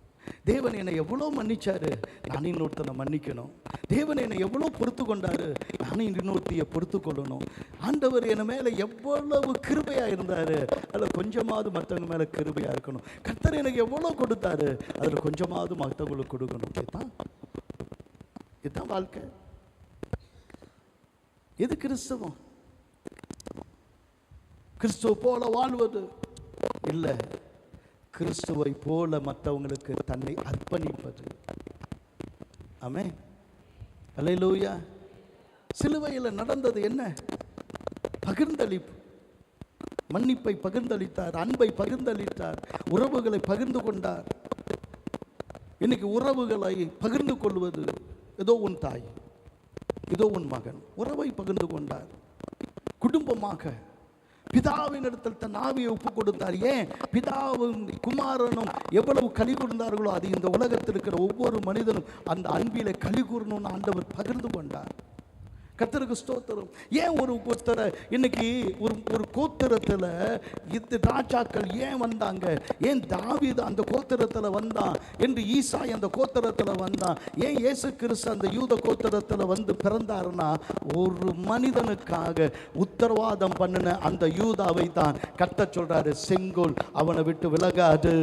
தேவன் என்னை எவ்வளோ மன்னிச்சாரு, நானும் இன்னொருத்தனை மன்னிக்கணும். தேவன் என்னை எவ்வளோ பொறுத்து கொண்டாரு, நானும் இன்னொருத்தையை பொறுத்து கொள்ளணும். ஆண்டவர் என் மேலே எவ்வளவு கிருபையாக இருந்தார், அதில் கொஞ்சமாவது மற்றவங்க மேலே கிருபையாக இருக்கணும். கர்த்தர் எனக்கு எவ்வளோ கொடுத்தாரு, அதில் கொஞ்சமாவது மற்றவங்களுக்கு கொடுக்கணும். இதுதான் வாழ்க்கை. எது கிறிஸ்தவம்? கிறிஸ்துவ போல வாழ்வது இல்லை, கிறிஸ்துவை போல மற்றவங்களுக்கு தன்னை அர்ப்பணிப்பது. ஆமென், அல்லேலூயா. சிலுவையில் நடந்தது என்ன? பகிர்ந்தளிப்பு. மன்னிப்பை பகிர்ந்தளித்தார், அன்பை பகிர்ந்தளித்தார், உறவுகளை பகிர்ந்து கொண்டார். இன்னைக்கு உறவுகளை பகிர்ந்து கொள்வது, ஏதோ உன் தாய், ஏதோ உன் மகன், உறவை பகிர்ந்து கொண்டார். குடும்பமாக பிதாவின் இடத்தில் தன் ஆவியை ஒப்பு கொடுத்தார். ஏன்? பிதாவும் குமாரனும் எவ்வளவு களி கூர்ந்தார்களோ அது இந்த உலகத்தில் இருக்கிற ஒவ்வொரு மனிதனும் அந்த அன்பிலே களி கூறணும்னு ஆண்டவர் பகிர்ந்து கொண்டார். கர்த்தருக்கு ஸ்தோத்திரம். ஏன் ஒரு கோத்திர இன்னைக்கு ஒரு கோத்திரத்தில் இந்த ராஜாக்கள் ஏன் வந்தாங்க? ஏன் தாவீது அந்த கோத்திரத்தில் வந்தான் என்று ஈசாய் அந்த கோத்திரத்தில் வந்தான்? ஏன் இயேசு கிறிஸ்து அந்த யூத கோத்திரத்தில் வந்து பிறந்தாருன்னா ஒரு மனிதனுக்காக உத்தரவாதம் பண்ணின அந்த யூதாவை தான் கர்த்தர் சொல்றாரு, செங்கோல் அவனை விட்டு விலகாது.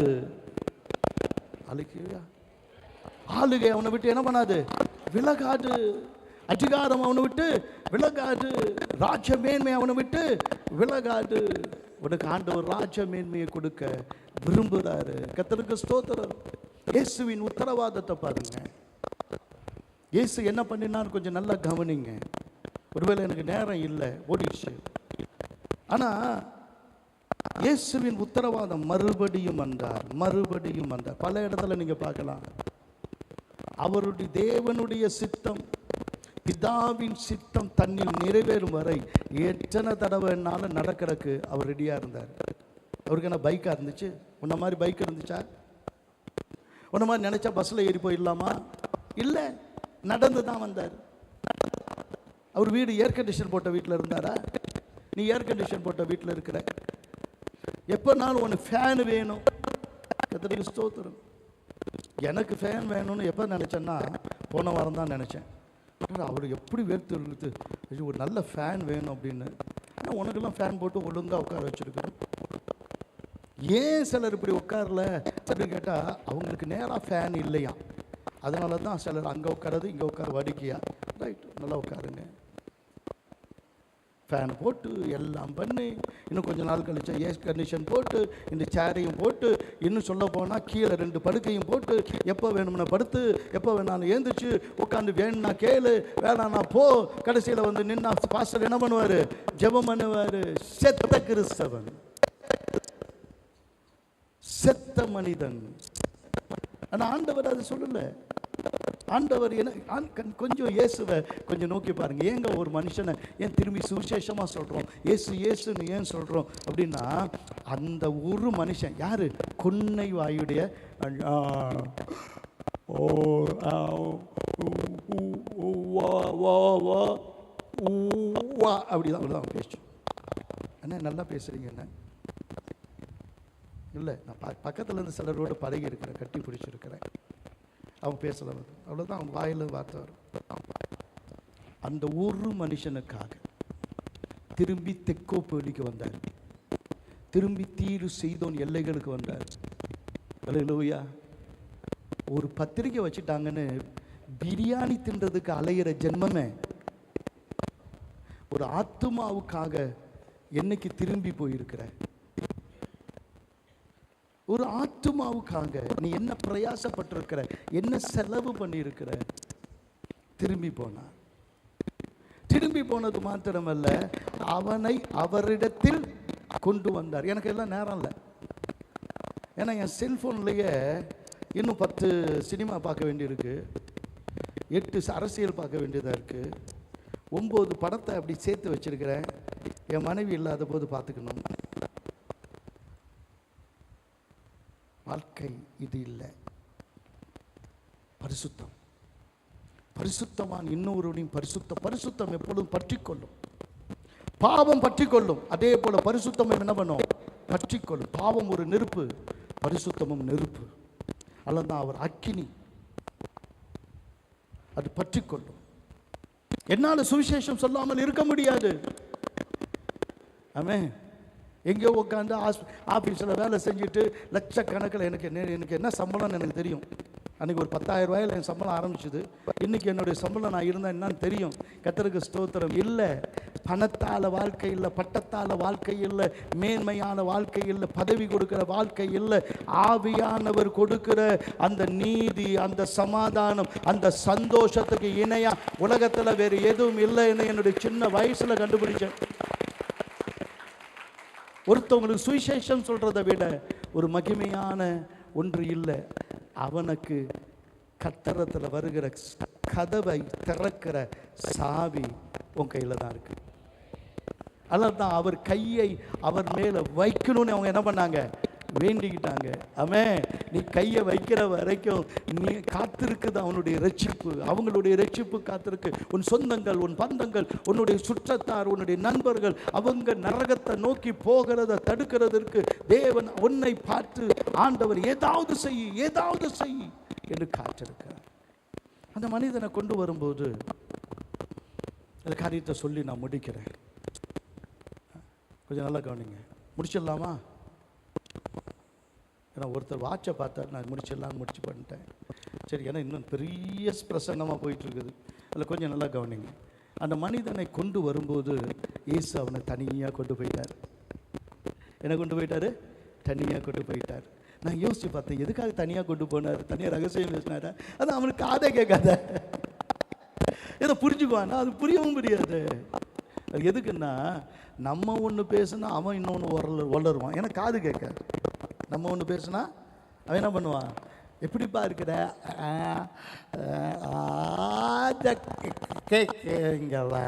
ஆளுகை அவனை விட்டு என்ன பண்ணாது? விலகாது. அதிகாரம் அவனை விட்டு விலகாது. ராஜ மேன்மை அவனை விட்டு விலகாது. உனக்கு ஆண்டவர் ராஜ மேன்மையை கொடுக்க விரும்புகிறாரு. கர்த்தருக்கு ஸ்தோத்திரம். இயேசுவின் உத்தரவாதத்தை பாருங்க. இயேசு என்ன பண்ணினான்னு கொஞ்சம் நல்லா கவனிங்க. ஒருவேளை எனக்கு நேரம் இல்லை, ஓடிடுச்சு. ஆனால் இயேசுவின் உத்தரவாதம் மறுபடியும் வந்தார், மறுபடியும் வந்தார். பல இடத்துல நீங்க பார்க்கலாம். அவருடைய தேவனுடைய சித்தம், பிதாவின் சித்தம் தன்னில் நிறைவேறும் வரை எத்தனை தடவைனாலும் நடக்கிறதுக்கு அவர் ரெடியா இருந்தார். அவருக்கு என்ன பைக்கா இருந்துச்சு? உன்ன மாதிரி பைக் இருந்துச்சா? உன்ன மாதிரி நினைச்சா பஸ்ல ஏறி போயிடலாமா? இல்லை, நடந்து தான் வந்தார். அவர் வீடு ஏர் கண்டிஷன் போட்ட வீட்டில் இருந்தாரா? நீ ஏர் கண்டிஷன் போட்ட வீட்டில் இருக்கிற. எப்போனாலும் உனக்கு ஃபேன் வேணும். கர்த்தருக்கு ஸ்தோத்திரம். எனக்கு ஃபேன் வேணும்னு எப்போ நினச்சேன்னா போன வாரம் தான் நினச்சேன். அவர் எப்படி வேர்த்து இருக்குது, ஒரு நல்ல ஃபேன் வேணும் அப்படின்னு. ஆனால் உனக்கெல்லாம் ஃபேன் போட்டு ஒழுங்காக உட்கார வச்சுருக்கிறோம். ஏன் சிலர் இப்படி உட்காரல அப்படின்னு கேட்டால் அவங்களுக்கு நேராக ஃபேன் இல்லையா. அதனால தான் சிலர் அங்கே உட்காரது இங்கே உட்கார வடிக்கையா. ரைட், நல்லா உட்காருங்க. ஃபேன் போட்டு எல்லாம் பண்ணி இன்னும் கொஞ்சம் நாள் கழிச்சா ஏர் கண்டிஷன் போட்டு இந்த சேரையும் போட்டு இன்னும் சொல்ல போனால் கீழே 2 படுக்கையும் போட்டு எப்போ வேணும்னா படுத்து எப்போ வேணாலும் ஏந்திரிச்சு உட்காந்து வேணும்னா கேளு வேணான்னா போ. கடைசியில் வந்து நின்னா பாஸ்டர் என்ன பண்ணுவார்? ஜெபம் பண்ணுவார். செத்த கிறிஸ்தவன், செத்த மனிதன். ஆனால் ஆண்டவர் அதை சொல்லலை. ஆண்டவர் என்ன கொஞ்சம் இயேசுவை கொஞ்சம் நோக்கி பாருங்க. ஏங்க ஒரு மனுஷனை ஏன் திரும்பி சுவிசேஷமாக சொல்கிறோம், இயேசு இயேசுன்னு ஏன் சொல்கிறோம் அப்படின்னா, அந்த ஒரு மனுஷன் யாரு? கொன்னை வாயுடைய அப்படிதான் பேசும். அண்ணா நல்லா பேசுறீங்க என்ன? இல்லை, நான் பக்கத்தில் இருந்து சிலரோடு பழகி இருக்கிறேன், கட்டி பிடிச்சிருக்கிறேன். அவங்க பேசல, அவ்வளோதான், அவங்க வாயில் வார்த்தை வரும். அந்த ஒரு மனுஷனுக்காக திரும்பி தெக்கோப்பேலிக்கு வந்தார், திரும்பி தீரு செய்தோன் எல்லைகளுக்கு வந்தார். அல்லேலூயா. ஒரு பத்திரிக்கை வச்சுட்டாங்கன்னு பிரியாணி தின்றதுக்கு அலையிற ஜென்மமே ஒரு ஆத்துமாவுக்காக என்னைக்கு திரும்பி போயிருக்கிற? ஒரு ஆத்துமாவுக்காக நீ என்ன பிரயாசப்பட்டிருக்கிற, என்ன செலவு பண்ணியிருக்கிற? திரும்பி போனார். திரும்பி போனது மாத்திரமல்ல, அவனை அவரிடத்தில் கொண்டு வந்தார். எனக்கு எல்லாம் நேரம் இல்லை, ஏன்னா என் செல்போன்லேயே இன்னும் 10 சினிமா பார்க்க வேண்டியிருக்கு, 8 அரசியல் பார்க்க வேண்டியதாக இருக்குது, 9 படத்தை அப்படி சேர்த்து வச்சிருக்கிறேன். என் மனைவி இல்லாத போது பார்த்துக்கணும். வாழ்க்கை இது இல்லை. பரிசுத்தம், பரிசுத்தவான் இன்னொருவரையும் பரிசுத்தம் எப்பொழுதும் பற்றி கொள்ளும். பாவம் பற்றி கொள்ளும், அதே போல பரிசுத்தம் என்ன பண்ணும்? பற்றி கொள்ளும். பாவம் ஒரு நெருப்பு, பரிசுத்தமும் நெருப்பு. அல்லதான் அவர் அக்கினி, அது பற்றி கொள்ளும். என்னால சுவிசேஷம் சொல்லாமல் இருக்க முடியாது. ஆமென். எங்கேயோ உட்காந்து ஆஃபீஸில் வேலை செஞ்சுட்டு லட்சக்கணக்கில் எனக்கு என்ன சம்பளம்னு எனக்கு தெரியும். அன்றைக்கி ஒரு 10,000 ரூபாயில் என் சம்பளம் ஆரம்பிச்சுது. இன்றைக்கி என்னுடைய சம்பளம் நான் இருந்தால் என்னன்னு தெரியும். கர்த்தருக்கு ஸ்தோத்திரம். இல்லை, பணத்தால் வாழ்க்கை இல்லை, பட்டத்தால் வாழ்க்கை இல்லை, மேன்மையான வாழ்க்கை இல்லை, பதவி கொடுக்கிற வாழ்க்கை இல்லை. ஆவியானவர் கொடுக்கிற அந்த நீதி, அந்த சமாதானம், அந்த சந்தோஷத்துக்கு இணையாக உலகத்தில் வேறு எதுவும் இல்லைன்னு என்னுடைய சின்ன வயசில் கண்டுபிடிச்சேன். ஒருத்தவங்களுக்கு சுவிசேஷம் சொல்றதை விட ஒரு மகிமையான ஒன்று இல்லை. அவனுக்கு கட்டரத்தில் வருகிற கதவை திறக்கிற சாவி உன் கையில் தான் இருக்கு. அல்லதான் அவர் கையை அவர் மேலே வைக்கணும்னு அவங்க என்ன பண்ணாங்க? வேண்டிக்கிட்டாங்க. ஆமென். நீ கையை வைக்கிற வரைக்கும் நீ காத்திருக்குது அவனுடைய ரட்சிப்பு, அவங்களுடைய ரட்சிப்பு காத்திருக்கு. உன் சொந்தங்கள், உன் பந்தங்கள், உன்னுடைய சுற்றத்தார், உன்னுடைய நண்பர்கள் அவங்க நரகத்தை நோக்கி போகிறத தடுக்கிறதற்கு தேவன் உன்னை பார்த்து ஆண்டவர் ஏதாவது செய் என்று காத்திருக்கிறார். அந்த மனிதனை கொண்டு வரும்போது அந்த காரியத்தை சொல்லி நான் முடிக்கிறேன். கொஞ்சம் நல்லா கவனிங்க. முடிச்சிடலாமா? ஏன்னா ஒருத்தர் வாட்சை பார்த்தார், நான் முடிச்சு பண்ணிட்டேன். சரி, ஏன்னா இன்னும் பெரிய பிரசங்கமாக போயிட்டுருக்குது. அதில் கொஞ்சம் நல்லா கவனிங்க. அந்த மனிதனை கொண்டு வரும்போது இயேசு அவனை தனியாக கொண்டு போயிட்டார். என்ன கொண்டு போயிட்டார்? தனியாக கொண்டு போயிட்டார். நான் யோசித்து பார்த்தேன், எதுக்காக தனியாக கொண்டு போனார்? தனியாக ரகசியம் பேசினாரா? அது அவனுக்கு காதை கேட்காத. அதை புரிஞ்சுக்குவானா? அது புரியவும் புரியாது. அது எதுக்குன்னா, நம்ம ஒன்று பேசுனா அவன் இன்னொன்று வளருவான். ஏன்னா காது கேட்காது. நம்ம ஒன்று பேசுனா அவன் என்ன பண்ணுவான்? எப்படிப்பா இருக்கிற? கேட்கவா?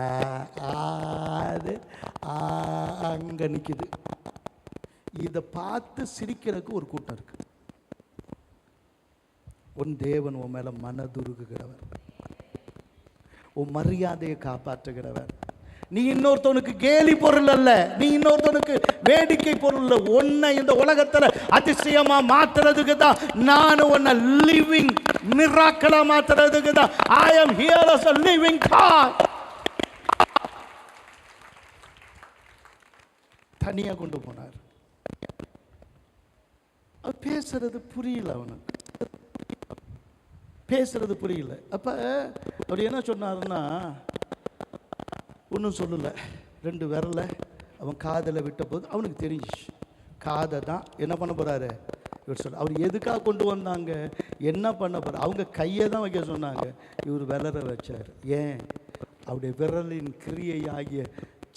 அது அங்கே நிற்கிது. இதை பார்த்து சிரிக்கிறதுக்கு ஒரு கூட்டம் இருக்கு. உன் தேவன் உன் மேல மனதுருகுகிறவர், உன் மரியாதையை காப்பாற்றுகிறவர். நீ இன்னொருத்தவனுக்கு கேலி பொருள் அல்ல, நீ இன்னொருத்தவனுக்கு வேடிக்கை பொருள் அல்ல. உன்னை இந்த உலகத்துல அதிசயமா மாத்துறதுக்கு தான் நான் உன்னை லிவிங் மிராக்கிளா மாத்துறதுக்கு தான் I am here as a living God. தனியா கொண்டு போனார். பேசுறது புரியல, அவனுக்கு பேசுறது புரியல. அப்ப அவர் என்ன சொன்னாருன்னா, ஒன்றும் சொல்லலை. 2 விரல அவன் காதில் விட்ட போது அவனுக்கு தெரிஞ்சிச்சு. காதை தான் என்ன பண்ண போகிறாரு இவர் சொல்ல. அவர் எதுக்காக கொண்டு வந்தாங்க, என்ன பண்ண போகிற? அவங்க கையை தான் வைக்க சொன்னாங்க, இவர் விரலை வச்சார். ஏன்? அவருடைய விரலின் கிரியை ஆகிய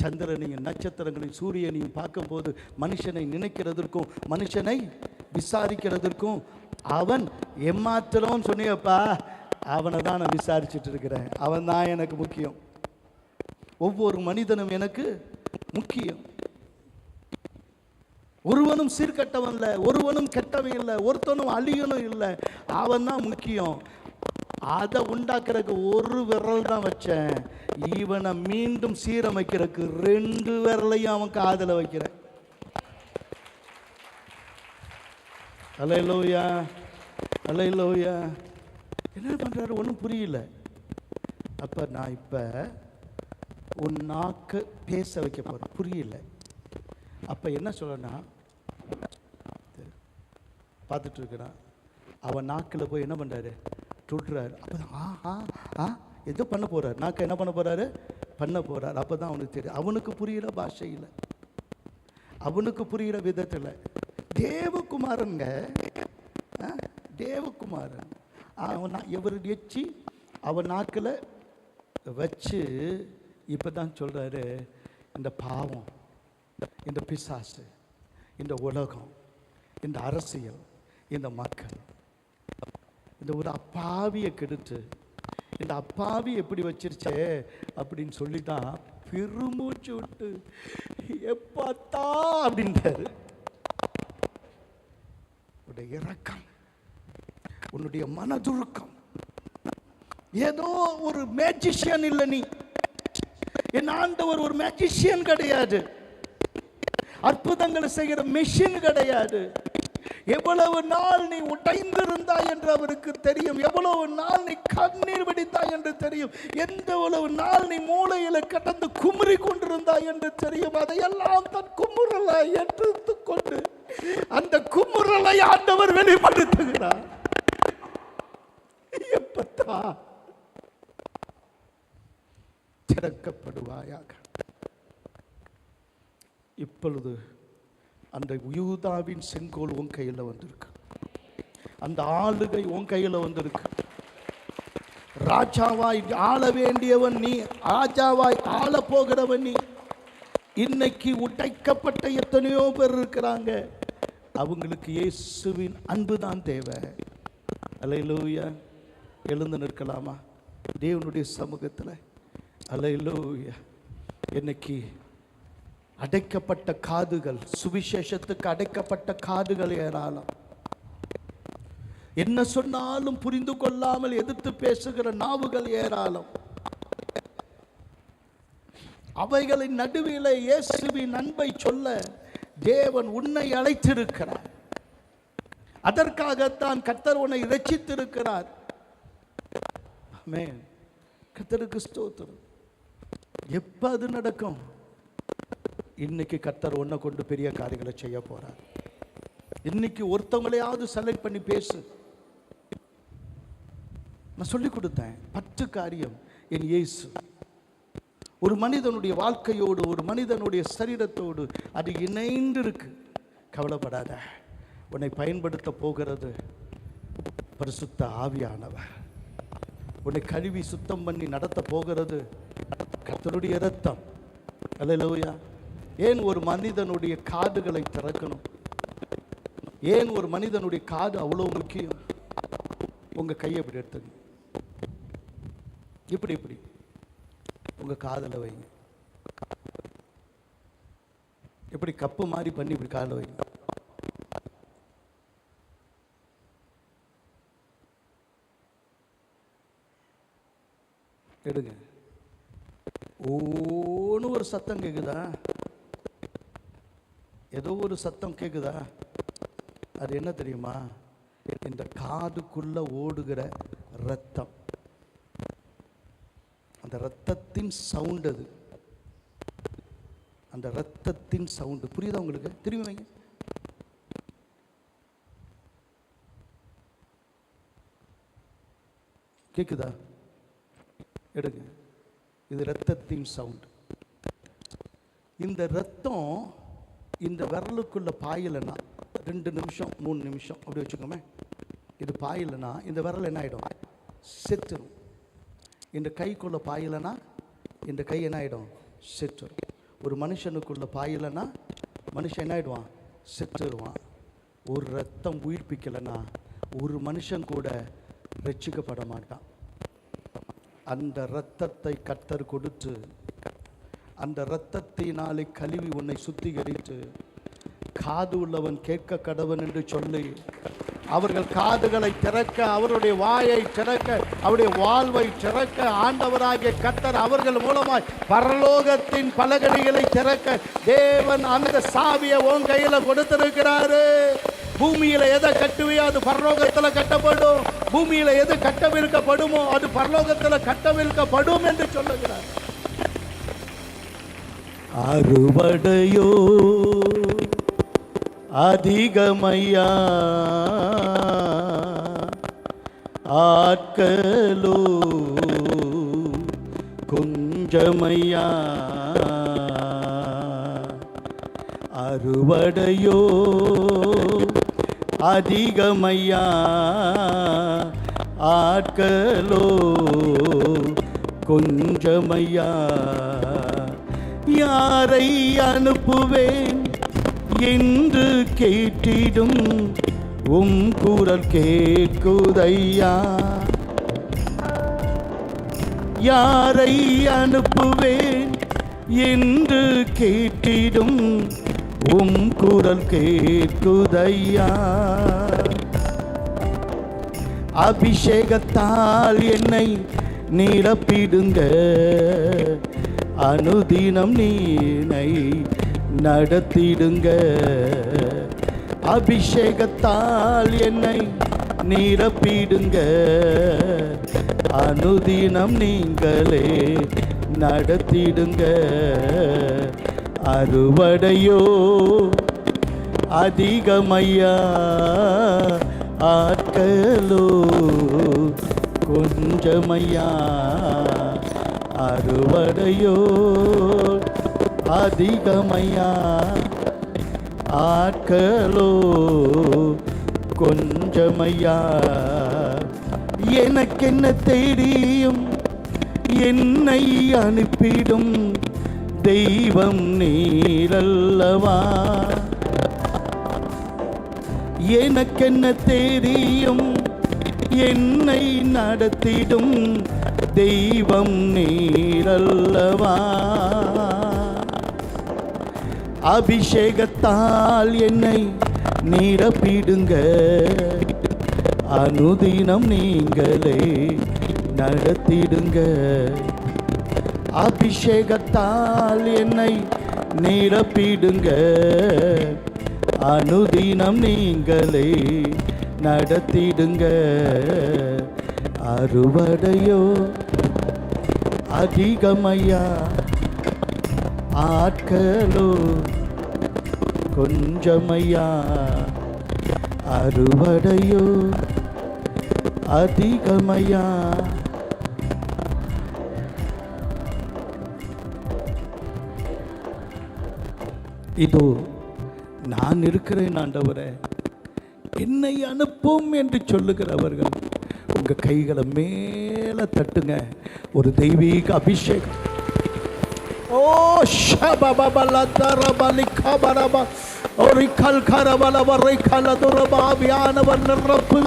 சந்திரனையும் நட்சத்திரங்களையும் சூரியனையும் பார்க்கும்போது மனுஷனை நினைக்கிறதற்கும் மனுஷனை விசாரிக்கிறதற்கும் அவன் எம்மாத்திரம் சொன்னியப்பா, அவனை தான் நான் விசாரிச்சுட்டு இருக்கிறேன். அவன் தான் எனக்கு முக்கியம். ஒவ்வொரு மனிதனும் எனக்கு முக்கியம். ஒருவனும் சீர்கட்டவன் இல்லை, ஒருவனும் கெட்டவன் இல்லை, ஒருத்தனும் அழியனும் இல்லை. அவன் தான் முக்கியம். அதை உண்டாக்குறதுக்கு ஒரு விரல் தான் வச்சேன். இவனை மீண்டும் சீரமைக்கிறதுக்கு 2 விரலையும் அவன் காதில் வைக்கிறேன். அல்லேலூயா, அல்லேலூயா. என்ன பண்றாரு ஒன்றும் புரியல. அப்ப நான் இப்ப உன் நாக்கு பேச வைக்க போறேன். புரியல. அப்ப என்ன சொல்லனா, பார்த்துட்டு இருக்கிறான். அவன் நாக்கில் போய் என்ன பண்றாரு, தொடுறாரு. அப்பதான் எதோ பண்ண போறாரு. நாக்க என்ன பண்ண போறாரு, பண்ண போறாரு. அப்பதான் அவனுக்கு தெரியும். அவனுக்கு புரியுற பாஷையில், அவனுக்கு புரியுற விதத்தில். தேவகுமாரங்க, தேவகுமாரன். அவன் எவர் எச்சி அவன் நாக்கில் வச்சு இப்போ தான் சொல்கிறாரு, இந்த பாவம், இந்த பிசாசு, இந்த உலகம், இந்த அரசியல், இந்த மக்கள், இந்த ஒரு அப்பாவியை கெடுத்து இந்த அப்பாவி எப்படி வச்சிருச்சே அப்படின்னு சொல்லி தான் பெருமூச்சு விட்டு எப்பத்தா அப்படின்றாரு. உன்னுடைய இரக்கம், உன்னுடைய மனதுருக்கம். ஏதோ ஒரு மேஜிஷியன் இல்லை நீ. என் ஆண்டவர் ஒரு மேஜிஷியன் கிடையாது, அற்புதங்களை செய்கிற மெஷின் கிடையாது. எவ்வளவு நாள் நீ உடைந்திருந்தாய் என்று அவருக்கு தெரியும். எவ்வளவு நாள் நீ கண்ணீர் வடித்தாய் என்று தெரியும். எவ்வளவு நாள் நீ மூளையில கடந்து குமுறி கொண்டிருந்தாய் என்று தெரியும். அதையெல்லாம் தன் குமுறலை எடுத்துக் கொண்டு அந்த குமுறலை ஆண்டவர் வெளிப்படுத்துகிறார். எப்பத்தா திறக்கப்படுவாயாக. இப்பொழுது அந்த யூதாவின் செங்கோல் உன் கையில் வந்திருக்கு, அந்த ஆளுகை உன் கையில் வந்திருக்கு. ராஜாவாய் ஆள வேண்டியவன் நீ, ராஜாவாய் ஆள போகிறவன் நீ. இன்னைக்கு உடைக்கப்பட்ட எத்தனையோ பேர் இருக்கிறாங்க, அவங்களுக்கு இயேசுவின் அன்பு தான் தேவை. அல்லேலூயா. எழுந்து நிற்கலாமா தேவனுடைய சமூகத்தில்? அல்லேலூயா. இன்னைக்கு அடைக்கப்பட்ட காதுகள், சுவிசேஷத்துக்கு அடைக்கப்பட்ட காதுகள் ஏராளம். என்ன சொன்னாலும் புரிந்து கொள்ளாமல் எதிர்த்து பேசுகிற நாவுகள் ஏராளம். அவைகளின் நடுவில் இயேசுவின் அன்பை சொல்ல தேவன் உன்னை அழைத்திருக்கிறார். அதற்காகத்தான் கர்த்தர் உன்னை இரட்சித்திருக்கிறார். ஆமென். கர்த்தருக்கு ஸ்தோத்திரம். எப்ப அது நடக்கும்? இன்னைக்கு கர்த்தர் உன்னை கொண்டு பெரிய காரியங்களை செய்ய போறார். இன்னைக்கு ஒருத்தவங்களையாவது செலக்ட் பண்ணி பேசு. நான் சொல்லி கொடுத்தேன் 10 காரியம். என் இயேசு ஒரு மனிதனுடைய வாழ்க்கையோடு, ஒரு மனிதனுடைய சரீரத்தோடு அது இணைந்து இருக்கு. கவலைப்படாத, உன்னை பயன்படுத்த போகிறது பரிசுத்த ஆவியானவர். உன்னை கழுவி சுத்தம் பண்ணி நடத்த போகிறது கர்த்தருடைய இரத்தம். அல்லேலூயா. ஏன் ஒரு மனிதனுடைய காதுகளை திறக்கணும்? ஏன் ஒரு மனிதனுடைய காது அவ்வளோ முக்கியம்? உங்க கையை இப்படி எடுத்துங்க, இப்படி இப்படி உங்க காதில் வைங்க, இப்படி கப்பு மாதிரி பண்ணி இப்படி காதில் வைங்க. எடுங்க. ஓன்னு ஒரு சத்தம் கேக்குதா? ஏதோ ஒரு சத்தம் கேக்குதா? அது என்ன தெரியுமா? இந்த காதுக்குள்ள ஓடுகிற ரத்தம், அந்த ரத்தத்தின் சவுண்ட். அது அந்த ரத்தத்தின் சவுண்டு. புரியுதா உங்களுக்கு? திரும்பி வைங்க. கேக்குதா? எடுங்க. இது ரத்தத்தின் சவுண்ட். இந்த ரத்தம் இந்த விரலுக்குள்ள பாயலைன்னா 2 நிமிஷம் 3 நிமிஷம் அப்படி வச்சுக்கோமே, இது பாயலைன்னா இந்த விரல் என்ன ஆகிடும்? செத்துரும். இந்த கைக்குள்ள பாயலைன்னா இந்த கை என்ன ஆகிடும்? செத்துரும். ஒரு மனுஷனுக்குள்ள பாயலைன்னா மனுஷன் என்ன ஆகிடுவான்? செத்துருவான். ஒரு ரத்தம் உயிர்ப்பிக்கலைன்னா ஒரு மனுஷன் கூட ரட்சிக்கப்பட மாட்டான். அந்த இரத்தத்தை கர்த்தர் கொடுத்து, அந்த இரத்தத்தினாலே கழுவி உன்னை சுத்திகரித்து, காது உள்ளவன் கேட்க கடவன் என்று சொல்லி அவர்கள் காதுகளை திறக்க, அவருடைய வாயை திறக்க, அவருடைய வாழ்வை திறக்க ஆண்டவராகிய கர்த்தர் அவர்கள் மூலமாய் பரலோகத்தின் பலகணிகளை திறக்க தேவன் அந்த சாவியை உன் கையில கொடுத்திருக்கிறாரு. பூமியில எதை கட்டுவியோ அது பரலோகத்தில் கட்டப்படும். பூமியில எது கட்டவிழ்க்கப்படுமோ அது பரலோகத்தில் கட்டவிழ்க்கப்படும் என்று சொல்லுகிறார். அறுவடையோ அதிகமையா, ஆட்களோ கொஞ்சமையா. அறுவடையோ அதிகமையா, ஆட்களோ கொஞ்சமையா. யாரை அனுப்புவேன் என்று கேட்டிடும் உம் குரல் கேட்குதையா. யாரை அனுப்புவேன் என்று கேட்டிடும் உம் குரல் கேட்குதையா. அபிஷேகத்தால் என்னை நிரப்பிடுங்க, அனுதினம் நீனை நடத்திடுங்க. அபிஷேகத்தால் என்னை நிரப்பிடுங்க, அனுதினம் நீங்களே நடத்திடுங்க. அறுவடையோ அதிகமையா, ஆட்களோ கொஞ்சமையா. அறுவடையோ அதிகமையா, ஆட்களோ கொஞ்சமையா. எனக்கென்ன தெரியும், என்னை அனுப்பிடும் தெய்வம் நீரல்லவா. எனக்கென்ன தெரியும், என்னை நடத்திடும் தெய்வம் நீரல்லவா. அபிஷேகத்தால் என்னை நிரப்பிடுங்க, அனுதினம் நீங்களே நடத்திடுங்க. அபிஷேகத்தால் என்னை நிரப்பிடுங்க, அனுதினம் நீங்களே நடத்திடுங்க. அறுவடையோ அதிகமையா, ஆட்களோ கொஞ்சமையா. அறுவடையோ அதிகமையா. இதோ நான் இருக்கிறேன் ஆண்டவரே, என்னை அனுப்பும் என்று சொல்லுகிறவர்கள் உங்க கைகளை மேல தட்டுங்க. ஒரு தெய்வீக அபிஷேகம். ஓ ஷபபபல தரபலி கபரப ஒரு கல்கரபலவரை கலதுரபாவியானவர் நிரப்பு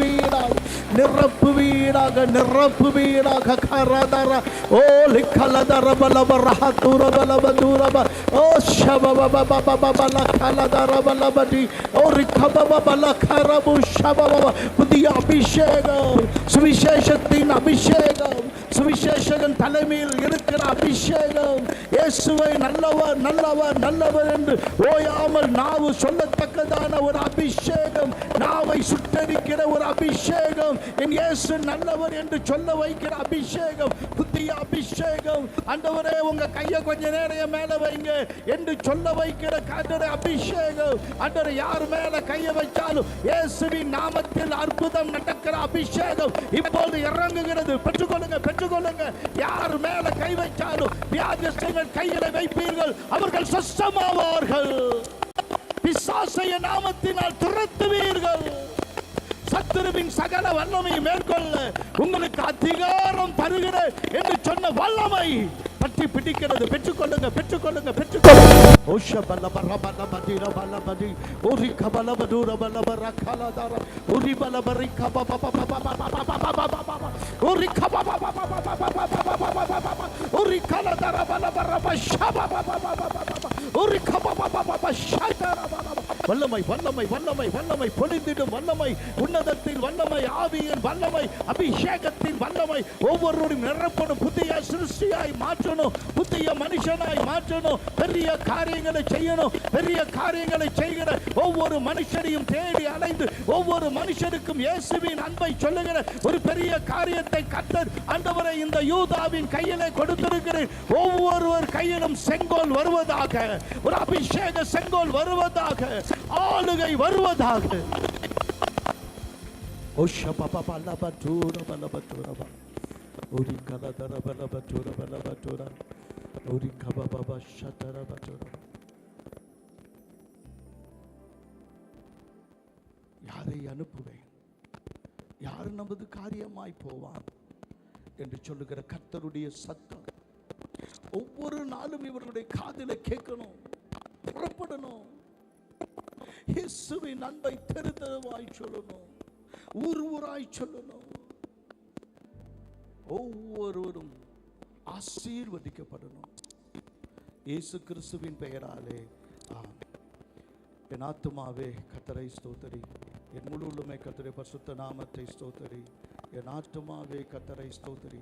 வீடாக கரதர ஓ லிக்கலதரபலவரஹதுரபலவதுரப ஓ ஷபபபபபபல கலதரபலபதி ஒரு கபபபல கரபு ஷபபப. புதிய அபிஷேகம், சுவிசேஷத்தின் அபிஷேகம், சுவிசேஷகன் தலைமையில் இருக்கிற அபிஷேகம். இயேசுவை நல்லவர் நல்லவர் நல்லவர் என்று ஓயாமல் நாவு சொல்லத்தக்கதான ஒரு அபிஷேகம், நாவை சுட்டரிக்கிற ஒரு அபிஷேகம், என் இயேசு நல்லவர் என்று சொல்ல வைக்கிற அபிஷேகம், புதிய அபிஷேகம். ஆண்டவரே உங்க கையை கொஞ்ச நேரம் மேல வைங்க என்று சொல்ல வைக்கிற கர்த்தருடைய அபிஷேகம். ஆண்டவரே யார் மேல கையை வச்சாலும் இயேசுவின் நாமத்தில் அற்புதம் நடக்கிற அபிஷேகம் இப்போது இறங்குகிறது. பெற்றுக்கொள்ளுங்க, பெற்றுக்கொள்ளுங்க. யார் மேல கை வைச்சாலும் வியாதியஸ்தர்கள் கையில வைப்பீர்கள், அவர்கள் சொஸ்தமாவார்கள். பிசாசைய நாமத்தினால் துரத்துவீர்கள். சத்துருவின் சகல வல்லமை மேற்கொள்ள உங்களுக்கு அதிகாரம் தருகிறேன் என்று சொன்ன வல்லமை பற்றி பிடிக்கிறது. பெற்றுக்கொள்ளுங்க, பெற்றுக்கொள்ளுங்க, பெற்றுக்கொள்ளுங்க. ஓஷ பல்லபரபலபதிர பலபதி ஓரி கபலபதுர பலபர கலதர ஓரி பலபரி கபபபபபபபபபபபபப ஓரி கபபபபபபபபபபபபப ஓரி கலதர பலபரப ஷபபபபபபபப ஓரி கபபபபப ஷதரபபப. வல்லமை வல்லமை வல்லமை வல்லமை பொழிந்திடும் வல்லமை, உன்னதத்தின் வல்லமை, ஆவியின் வல்லமை, அபிஷேகத்தின் வல்லமை ஒவ்வொருவரும் நிரப்பணும். புதிய சிருஷ்டியாய் மாற்றணும், புதிய மனுஷனாய் மாற்றணும். பெரிய காரியங்களை செய்யணும். பெரிய காரியங்களை செய்கிற ஒவ்வொரு மனுஷனையும் தேடி அலைந்து ஒவ்வொரு மனுஷனுக்கும் இயேசுவின் அன்பை சொல்லுகிற ஒரு பெரிய காரியத்தை கர்த்தர் ஆண்டவரை இந்த யூதாவின் கையிலே கொடுத்திருக்கிறேன். ஒவ்வொருவர் கையிலும் செங்கோல் வருவதாக, ஒரு அபிஷேக செங்கோல் வருவதாக, ஆளுகை வருவதாக. யாரை அனுப்புவேன், யார் நமது காரியமாய் போவான் என்று சொல்லுகிற கர்த்தருடைய சத்தம் ஒவ்வொரு நாளும் இவர்களுடைய காதில கேட்கணும், புறப்படணும். இயேசுவின் அன்பை தெருவாய் சொல்லணும், ஊர் ஊராய் சொல்லணும். ஒவ்வொருவரும் ஆசீர்வதிக்கப்படணும் இயேசு கிறிஸ்துவின் பெயராலே. என் ஆத்துமாவே கர்த்தரை ஸ்தோத்திரி, என் முழு உள்ளமே கர்த்தருடைய பரிசுத்த நாமத்தை ஸ்தோத்திரி. என் ஆத்துமாவே கர்த்தரை ஸ்தோத்திரி,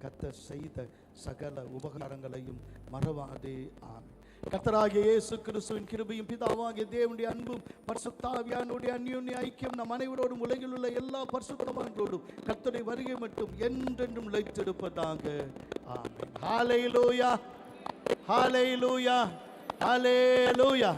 கர்த்தர் செய்த சகல உபகாரங்களையும் மறவாதே. ஆமென். கர்த்தராகிய இயேசு கிறிஸ்துவின் கிருபையும் பிதாவாகிய தேவனுடைய அன்பும் பரிசுத்த ஆவியானவருடைய அந்யோன்ய ஐக்கியம் நம் அனைவரோடும் உலகில் உள்ள எல்லா பரிசுத்தவான்களோடும் கர்த்தருடைய வருகை மட்டும் என்றென்றும் நிலைத்திருப்பதாக. ஆமென். ஹல்லேலூயா, ஹல்லேலூயா, ஹல்லேலூயா.